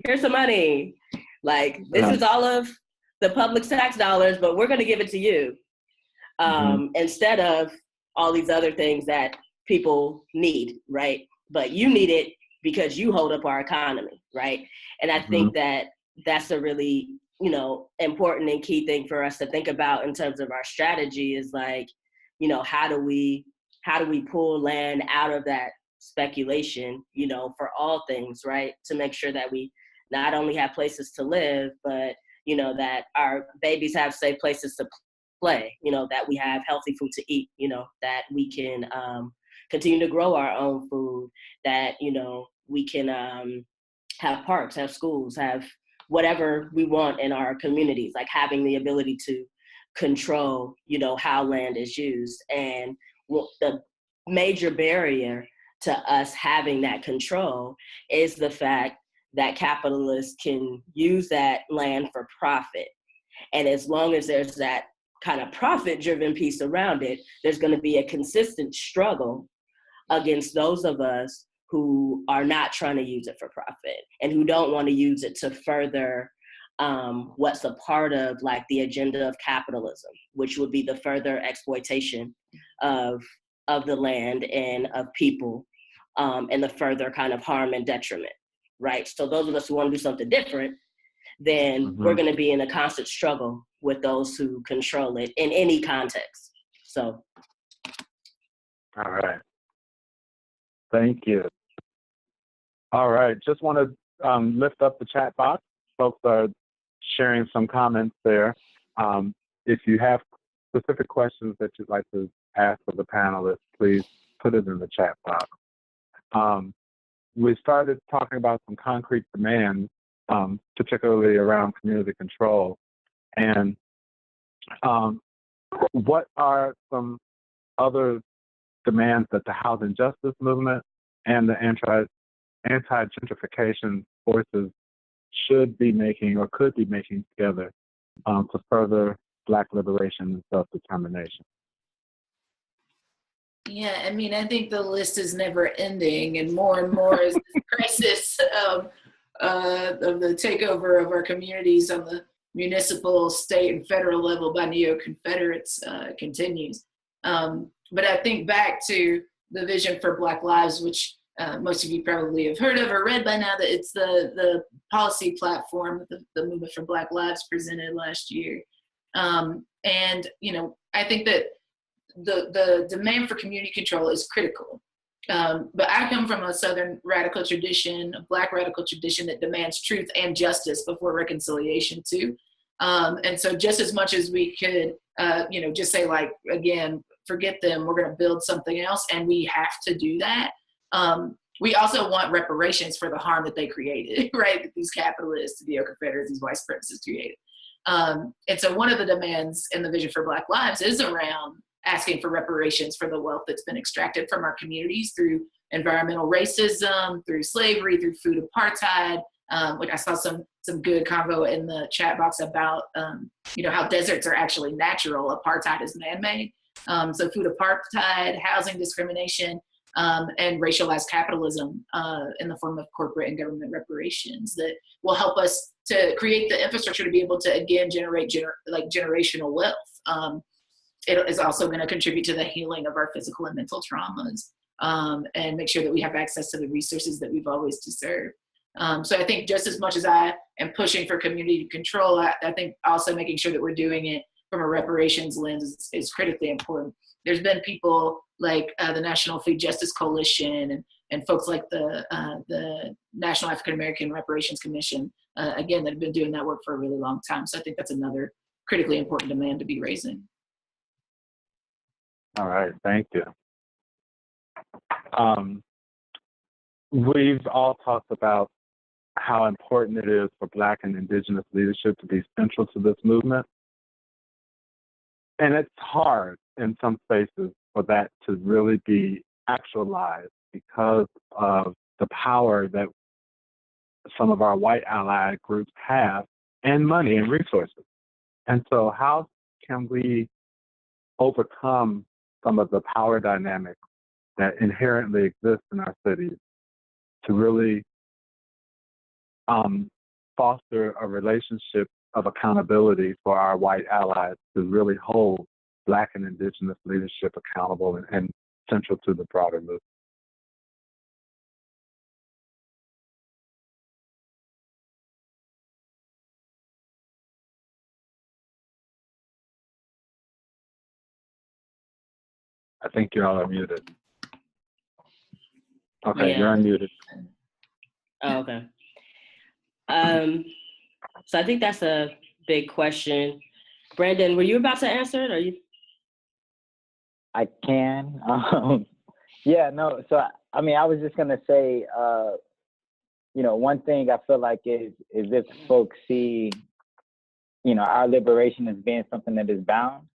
here's some money. Like, this is all of the public tax dollars, but we're going to give it to you. Instead of all these other things that people need, right? But you need it because you hold up our economy, right? And I think that that's a really, you know, important and key thing for us to think about in terms of our strategy is like, you know, how do we pull land out of that speculation, you know, for all things, right? To make sure that we not only have places to live, but, you know, that our babies have safe places to play, you know, that we have healthy food to eat, you know, that we can continue to grow our own food, that, you know, we can have parks, have schools, have whatever we want in our communities, like having the ability to control, you know, how land is used. And the major barrier to us having that control is the fact that capitalists can use that land for profit. And as long as there's that kind of profit-driven piece around it, there's going to be a consistent struggle against those of us who are not trying to use it for profit and who don't want to use it to further what's a part of like the agenda of capitalism, which would be the further exploitation of the land and of people, and the further kind of harm and detriment, right? So those of us who want to do something different, then we're going to be in a constant struggle with those who control it in any context. So. All right. Thank you. All right. Just want to lift up the chat box. Folks are sharing some comments there. If you have specific questions that you'd like to ask of the panelists, please put it in the chat box. we started talking about some concrete demands, particularly around community control. And what are some other demands that the housing justice movement and the anti-gentrification forces should be making or could be making together to further Black liberation and self-determination? Yeah, I mean, I think the list is never ending, and more as this crisis of the takeover of our communities on the municipal, state, and federal level by neo-Confederates continues. But I think back to the Vision for Black Lives, which most of you probably have heard of or read by now, that it's the policy platform that the Movement for Black Lives presented last year. And, you know, I think that the demand for community control is critical. But I come from a Southern radical tradition, a Black radical tradition that demands truth and justice before reconciliation too. And so just as much as we could, you know, just say like, again, forget them, we're gonna build something else, and we have to do that. We also want reparations for the harm that they created, right? That these capitalists, neo-Confederates, these white supremacists created. And so one of the demands in the Vision for Black Lives is around asking for reparations for the wealth that's been extracted from our communities through environmental racism, through slavery, through food apartheid. Like I saw some good convo in the chat box about, you know, how deserts are actually natural, apartheid is man-made. So food apartheid, housing discrimination, and racialized capitalism in the form of corporate and government reparations that will help us to create the infrastructure to be able to, again, generate generational wealth. It is also going to contribute to the healing of our physical and mental traumas, and make sure that we have access to the resources that we've always deserved. So I think just as much as I am pushing for community control, I think also making sure that we're doing it from a reparations lens is critically important. There's been people like the National Food Justice Coalition and folks like the National African American Reparations Commission, again, that have been doing that work for a really long time. So I think that's another critically important demand to be raising. All right, thank you. We've all talked about how important it is for Black and Indigenous leadership to be central to this movement. And it's hard in some spaces for that to really be actualized because of the power that some of our white allied groups have, and money and resources. And so how can we overcome some of the power dynamics that inherently exist in our cities to really foster a relationship of accountability for our white allies to really hold Black and Indigenous leadership accountable and central to the broader movement? I think you all are muted. Okay, Yeah. you're unmuted. Oh, okay. So I think that's a big question. Brandon, were you about to answer it, or you? I can. Yeah, no. So I mean, I was just gonna say, you know, one thing I feel like is if folks see, you know, our liberation as being something that is bound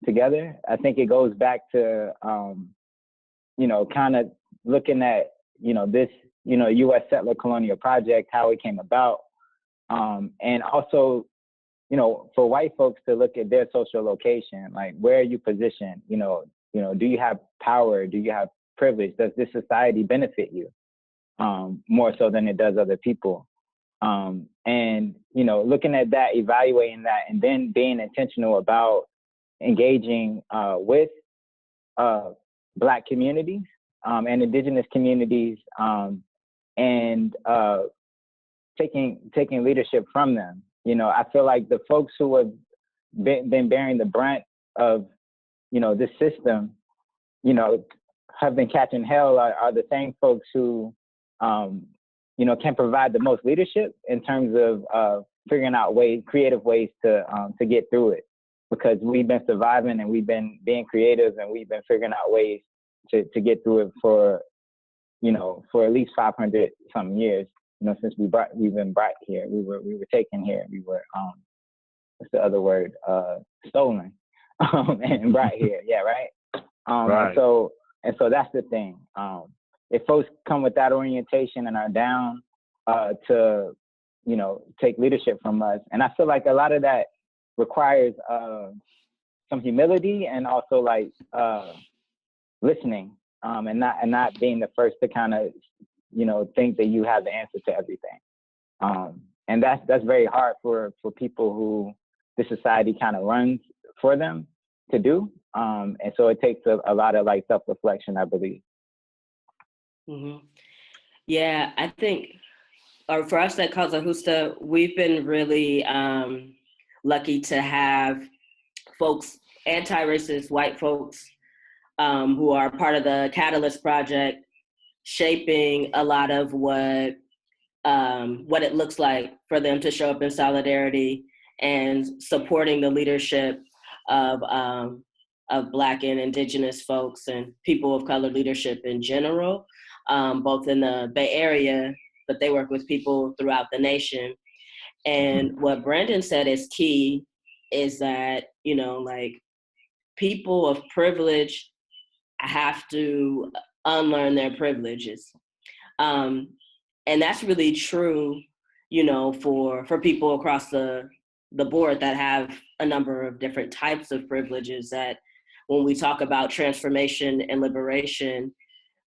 together. I think it goes back to, you know, kind of looking at, you know, this, you know, U.S. settler colonial project, how it came about, and also, you know, for white folks to look at their social location, like where are you positioned? You know, do you have power? Do you have privilege? Does this society benefit you more so than it does other people? And, you know, looking at that, evaluating that, and then being intentional about engaging with Black communities and Indigenous communities, and taking leadership from them. You know, I feel like the folks who have been bearing the brunt of, you know, this system, you know, have been catching hell are the same folks who, you know, can provide the most leadership in terms of figuring out creative ways to get through it. Because we've been surviving and we've been being creative and we've been figuring out ways to get through it for for at least 500 some years, since we've been brought here. We were taken here. We were what's the other word? Stolen and brought here. Yeah, right. Right. And so that's the thing. If folks come with that orientation and are down to, take leadership from us, and I feel like a lot of that requires some humility and also like listening, and not being the first to kind of, think that you have the answer to everything. And that's very hard for people who the society kind of runs for them to do. And so it takes a lot of like self-reflection, I believe. Mm-hmm. Yeah, I think, or for us at Causa Justa, we've been really lucky to have folks, anti-racist white folks, who are part of the Catalyst Project, shaping a lot of what it looks like for them to show up in solidarity and supporting the leadership of Black and Indigenous folks and people of color leadership in general, both in the Bay Area, but they work with people throughout the nation. And what Brandon said is key is that, like, people of privilege have to unlearn their privileges. And that's really true, for people across the board that have a number of different types of privileges, that when we talk about transformation and liberation,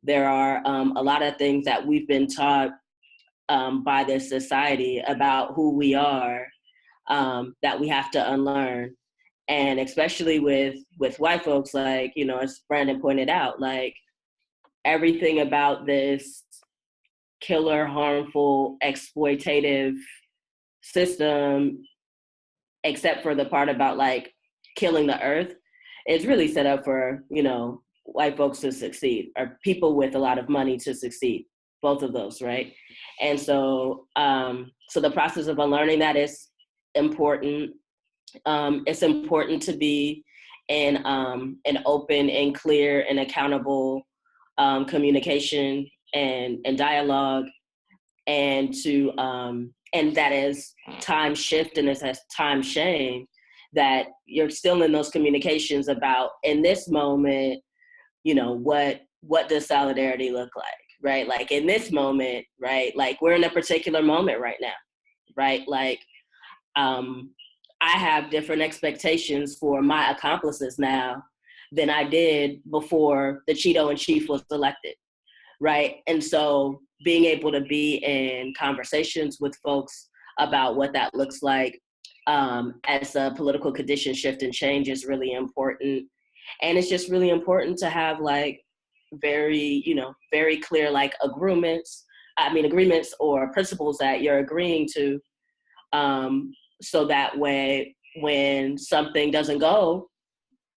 there are a lot of things that we've been taught by this society about who we are that we have to unlearn. And especially with white folks, like, as Brandon pointed out, like, everything about this killer, harmful, exploitative system, except for the part about like killing the earth, is really set up for, white folks to succeed, or people with a lot of money to succeed, both of those, right? And so, so the process of unlearning that is important. It's important to be in an open and clear and accountable communication and dialogue, and to and that is time shift and it's time shame, that you're still in those communications about, in this moment, what does solidarity look like, right? Like, in this moment, right? Like, we're in a particular moment right now, right? Like, I have different expectations for my accomplices now than I did before the Cheeto in Chief was elected, right? And so being able to be in conversations with folks about what that looks like as a political condition shift and change is really important. And it's just really important to have like very clear like agreements or principles that you're agreeing to, so that way when something doesn't go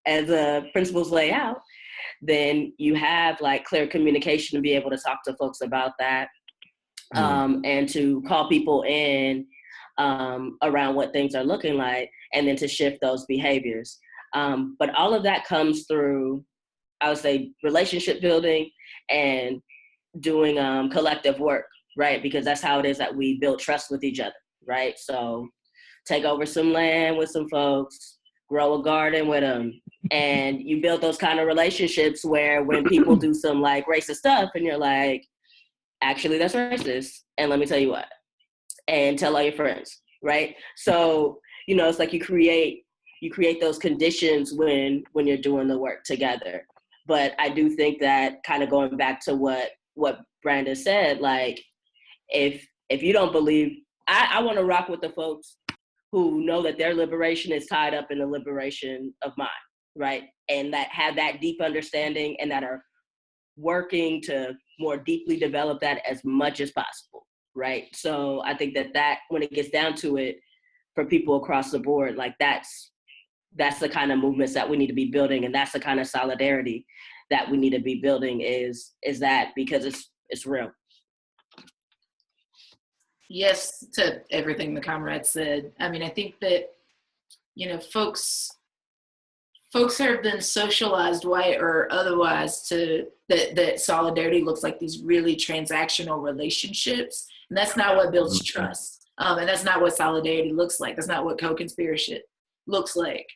as the principles lay out, then you have like clear communication to be able to talk to folks about that, and to call people in around what things are looking like, and then to shift those behaviors. But all of that comes through, I would say, relationship building and doing collective work, right? Because that's how it is that we build trust with each other, right? So take over some land with some folks, grow a garden with them, and you build those kind of relationships where when people do some like racist stuff and you're like, actually that's racist, and let me tell you what, and tell all your friends, right? So, it's like you create those conditions when you're doing the work together. But I do think that, kind of going back to what Brandon said, like, if you don't believe, I want to rock with the folks who know that their liberation is tied up in the liberation of mine, right? And that have that deep understanding and that are working to more deeply develop that as much as possible, right? So I think that when it gets down to it, for people across the board, like that's the kind of movements that we need to be building, and that's the kind of solidarity that we need to be building, is that, because it's real. Yes, to everything the comrade said. I mean, I think that, folks folks have been socialized, white or otherwise, to that solidarity looks like these really transactional relationships, and that's not what builds trust. And that's not what solidarity looks like. That's not what co-conspiracy looks like.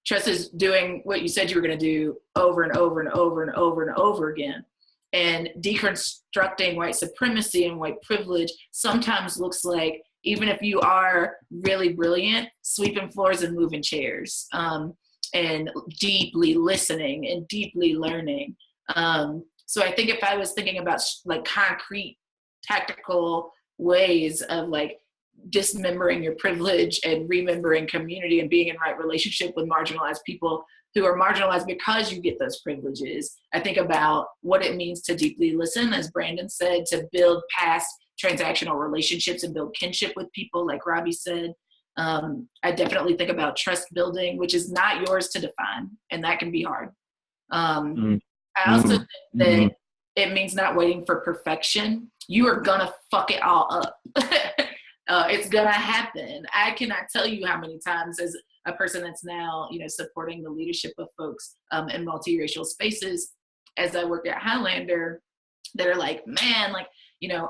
Trust is doing what you said you were going to do over and over and over and over and over again. And deconstructing white supremacy and white privilege sometimes looks like, even if you are really brilliant, sweeping floors and moving chairs, and deeply listening and deeply learning. So I think if I was thinking about like concrete, tactical ways of like dismembering your privilege and remembering community and being in right relationship with marginalized people who are marginalized because you get those privileges, I think about what it means to deeply listen, as Brandon said, to build past transactional relationships and build kinship with people, like Robbie said. I definitely think about trust building, which is not yours to define, and that can be hard. I also think that it means not waiting for perfection. You are gonna fuck it all up. It's gonna happen. I cannot tell you how many times, as a person that's now, supporting the leadership of folks in multiracial spaces, as I worked at Highlander, that are like, man, like,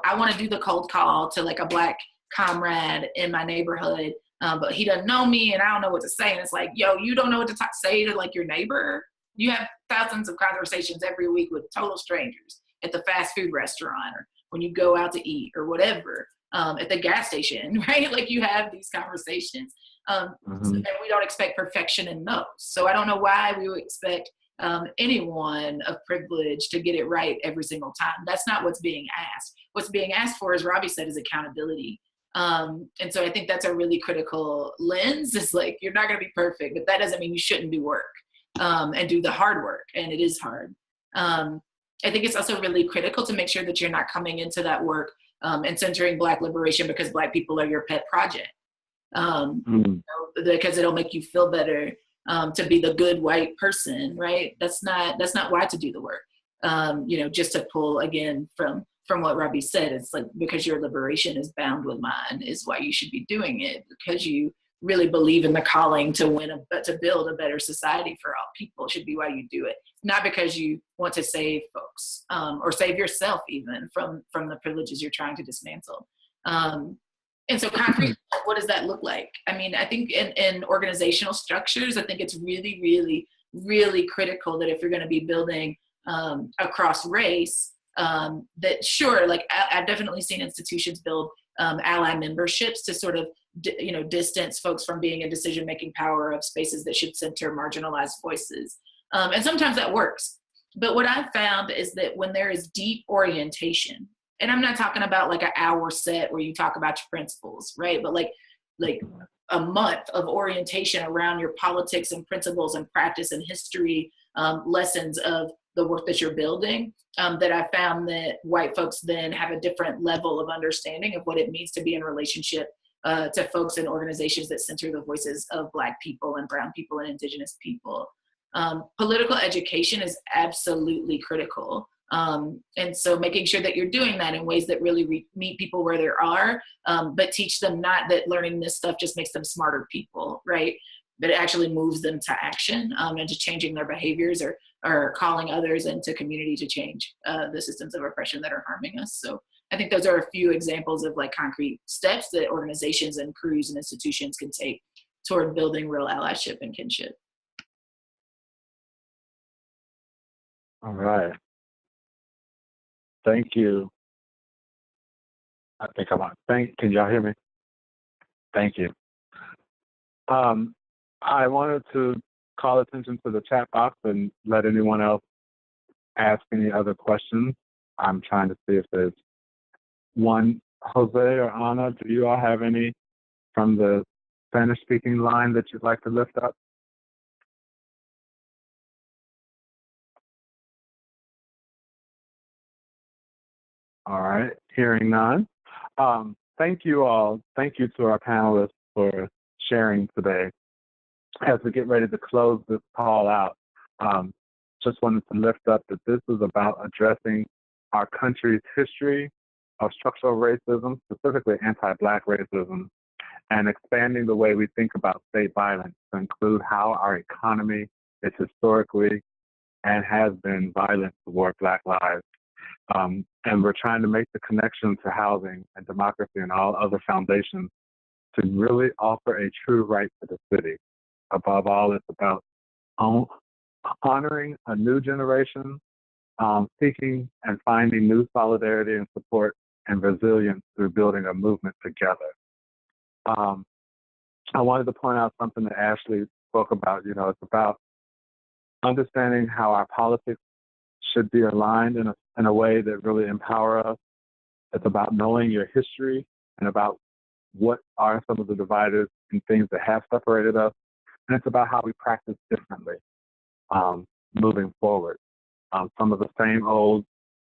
I want to do the cold call to like a Black comrade in my neighborhood, but he doesn't know me and I don't know what to say. And it's like, yo, you don't know what to say to like your neighbor? You have thousands of conversations every week with total strangers at the fast food restaurant, or when you go out to eat or whatever, at the gas station, right? Like you have these conversations. And we don't expect perfection in those. So I don't know why we would expect anyone of privilege to get it right every single time. That's not what's being asked. What's being asked for, as Robbie said, is accountability. And so I think that's a really critical lens. It's like, you're not going to be perfect, but that doesn't mean you shouldn't do work and do the hard work. And it is hard. I think it's also really critical to make sure that you're not coming into that work and centering Black liberation because Black people are your pet project. Because it'll make you feel better to be the good white person, right? That's not why to do the work. Just to pull again from what Robbie said, it's like, because your liberation is bound with mine is why you should be doing it, because you really believe in the calling to to build a better society for all people. It should be why you do it, not because you want to save folks or save yourself even from the privileges you're trying to dismantle. And so concrete, what does that look like? I mean, I think in organizational structures, I think it's really, really, really critical that if you're going to be building across race, that sure, like I've definitely seen institutions build ally memberships to sort of, distance folks from being in decision-making power of spaces that should center marginalized voices. And sometimes that works. But what I've found is that when there is deep orientation, and I'm not talking about like an hour set where you talk about your principles, right? But like a month of orientation around your politics and principles and practice and history, lessons of the work that you're building, that I found that white folks then have a different level of understanding of what it means to be in relationship to folks and organizations that center the voices of Black people and brown people and indigenous people. Political education is absolutely critical. And so making sure that you're doing that in ways that really meet people where they are, but teach them not that learning this stuff just makes them smarter people, right? But it actually moves them to action and to changing their behaviors or calling others into community to change the systems of oppression that are harming us. So I think those are a few examples of like concrete steps that organizations and crews and institutions can take toward building real allyship and kinship. All right. Thank you. I think I'm on. Can y'all hear me? Thank you. I wanted to call attention to the chat box and let anyone else ask any other questions. I'm trying to see if there's one. Jose or Ana, do you all have any from the Spanish-speaking line that you'd like to lift up? All right, hearing none. Thank you all. Thank you to our panelists for sharing today. As we get ready to close this call out, just wanted to lift up that this is about addressing our country's history of structural racism, specifically anti-Black racism, and expanding the way we think about state violence to include how our economy is historically and has been violent toward Black lives. And we're trying to make the connection to housing and democracy and all other foundations to really offer a true right to the city. Above all, it's about honoring a new generation, seeking and finding new solidarity and support and resilience through building a movement together. I wanted to point out something that Ashley spoke about. You know, it's about understanding how our politics should be aligned in a way that really empower us. It's about knowing your history and about what are some of the dividers and things that have separated us. And it's about how we practice differently moving forward. Some of the same old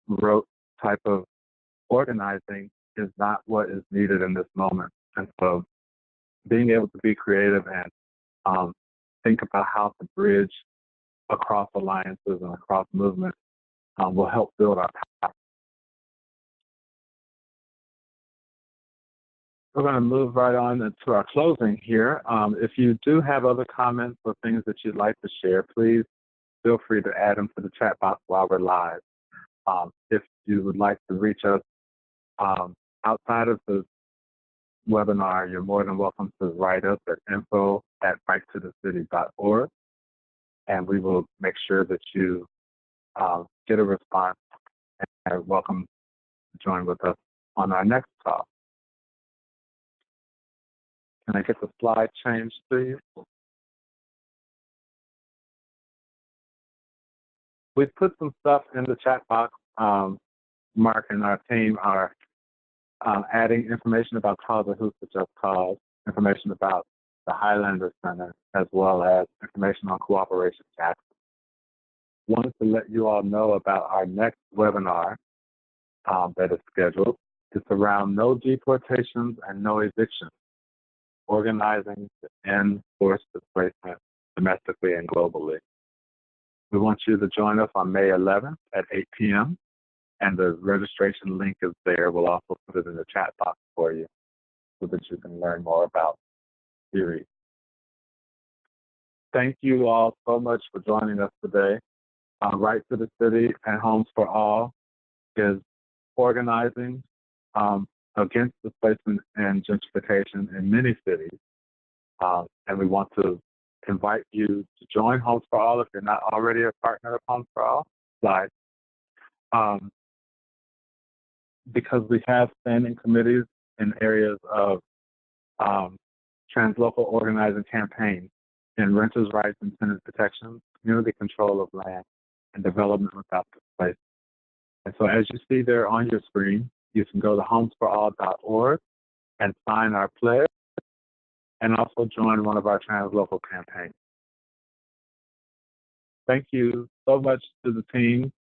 rote type of organizing is not what is needed in this moment. And so being able to be creative and think about how to bridge across alliances and across movements will help build our power. We're going to move right on to our closing here. If you do have other comments or things that you'd like to share, please feel free to add them to the chat box while we're live. If you would like to reach us outside of the webinar, you're more than welcome to write us at info@righttothecity.org, and we will make sure that you get a response and are welcome to join with us on our next talk. Can I get the slide changed, please? We've put some stuff in the chat box. Mark and our team are adding information about Causa, Justa, Just Cause, information about the Highlander Center, as well as information on Cooperation Jackson. Wanted to let you all know about our next webinar that is scheduled. It's around no deportations and no evictions, organizing to end forced displacement domestically and globally. We want you to join us on May 11th at 8 p.m. and the registration link is there. We'll also put it in the chat box for you so that you can learn more about the series. Thank you all so much for joining us today. Right to the City and Homes for All is organizing against displacement and gentrification in many cities. And we want to invite you to join Homes for All if you're not already a partner of Homes for All. Slide. Because we have standing committees in areas of translocal organizing campaigns in renters' rights and tenant protection, community control of land, and development without displacement. And so as you see there on your screen, you can go to homesforall.org and sign our pledge and also join one of our translocal campaigns. Thank you so much to the team,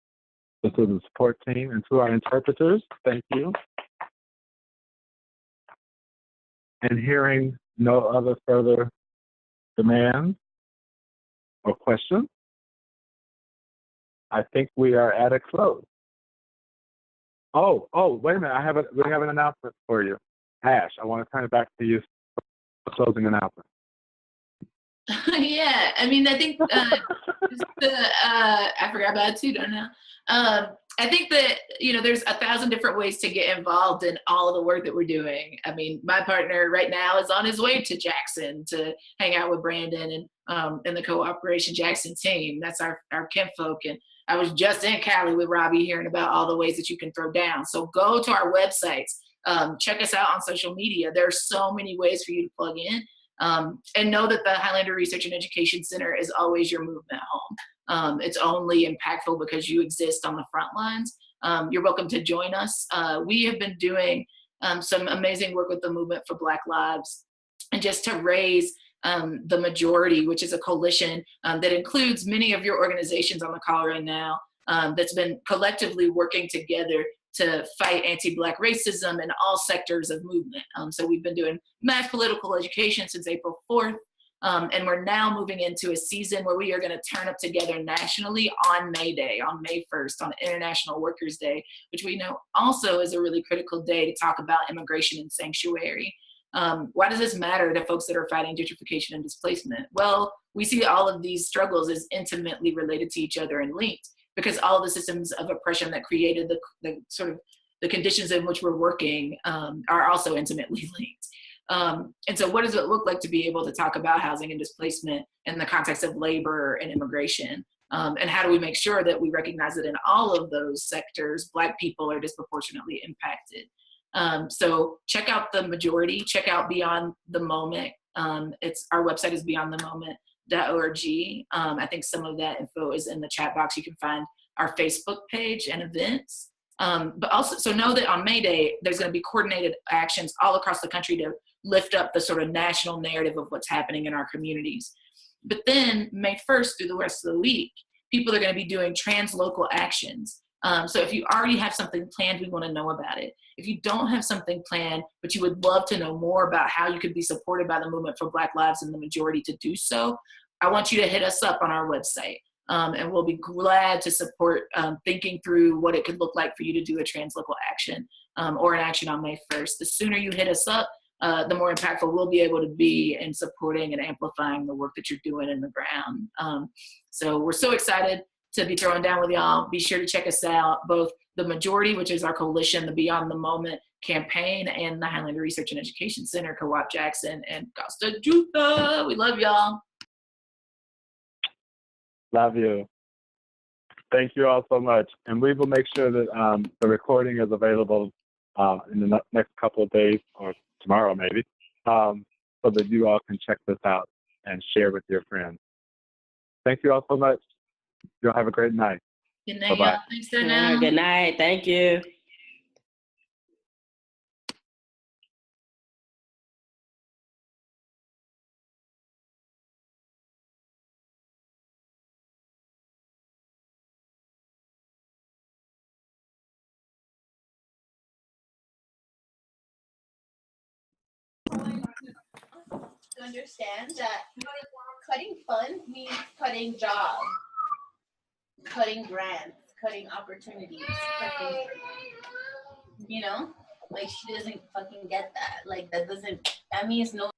to the support team, and to our interpreters. Thank you. And hearing no other further demands or questions, I think we are at a close. Oh, wait a minute. We have an announcement for you. Ash, I want to turn it back to you for closing announcement. Yeah, I mean, I think I forgot about it too, don't know. I think that, you know, there's 1,000 different ways to get involved in all of the work that we're doing. I mean, my partner right now is on his way to Jackson to hang out with Brandon and the Cooperation Jackson team. That's our kinfolk. And I was just in Cali with Robbie hearing about all the ways that you can throw down. So go to our websites, check us out on social media. There are so many ways for you to plug in. And know that the Highlander Research and Education Center is always your movement home. It's only impactful because you exist on the front lines. You're welcome to join us. We have been doing some amazing work with the Movement for Black Lives, and just to raise the majority, which is a coalition that includes many of your organizations on the call right now, that's been collectively working together to fight anti-Black racism in all sectors of movement. So we've been doing mass political education since April 4th, and we're now moving into a season where we are going to turn up together nationally on May Day, on May 1st, on International Workers' Day, which we know also is a really critical day to talk about immigration and sanctuary. Why does this matter to folks that are fighting gentrification and displacement? Well, we see all of these struggles as intimately related to each other and linked, because all of the systems of oppression that created the sort of the conditions in which we're working are also intimately linked. And so what does it look like to be able to talk about housing and displacement in the context of labor and immigration? And how do we make sure that we recognize that in all of those sectors, Black people are disproportionately impacted? So check out The Majority, check out Beyond the Moment. Our website is beyondthemoment.org. I think some of that info is in the chat box. You can find our Facebook page and events. But also, so know that on May Day, there's going to be coordinated actions all across the country to lift up the sort of national narrative of what's happening in our communities. But then May 1st through the rest of the week, people are going to be doing translocal actions. So if you already have something planned, we want to know about it. If you don't have something planned, but you would love to know more about how you could be supported by the movement for Black Lives and the Majority to do so, I want you to hit us up on our website. And we'll be glad to support thinking through what it could look like for you to do a translocal action or an action on May 1st. The sooner you hit us up, the more impactful we'll be able to be in supporting and amplifying the work that you're doing in the ground. So we're so excited to be throwing down with y'all. Be sure to check us out, both The Majority, which is our coalition, the Beyond the Moment campaign, and the Highlander Research and Education Center, Co-op Jackson, and Causa Justa. We love y'all. Love you. Thank you all so much. And we will make sure that the recording is available in the next couple of days, or tomorrow maybe, so that you all can check this out and share with your friends. Thank you all so much. You'll have a great night. Good night, Bye-bye. y'all. Thanks, Darnell. Good night. Thank you. To understand that cutting funds means cutting jobs, cutting grants, cutting opportunities, cutting, like she doesn't fucking get that. Like that means no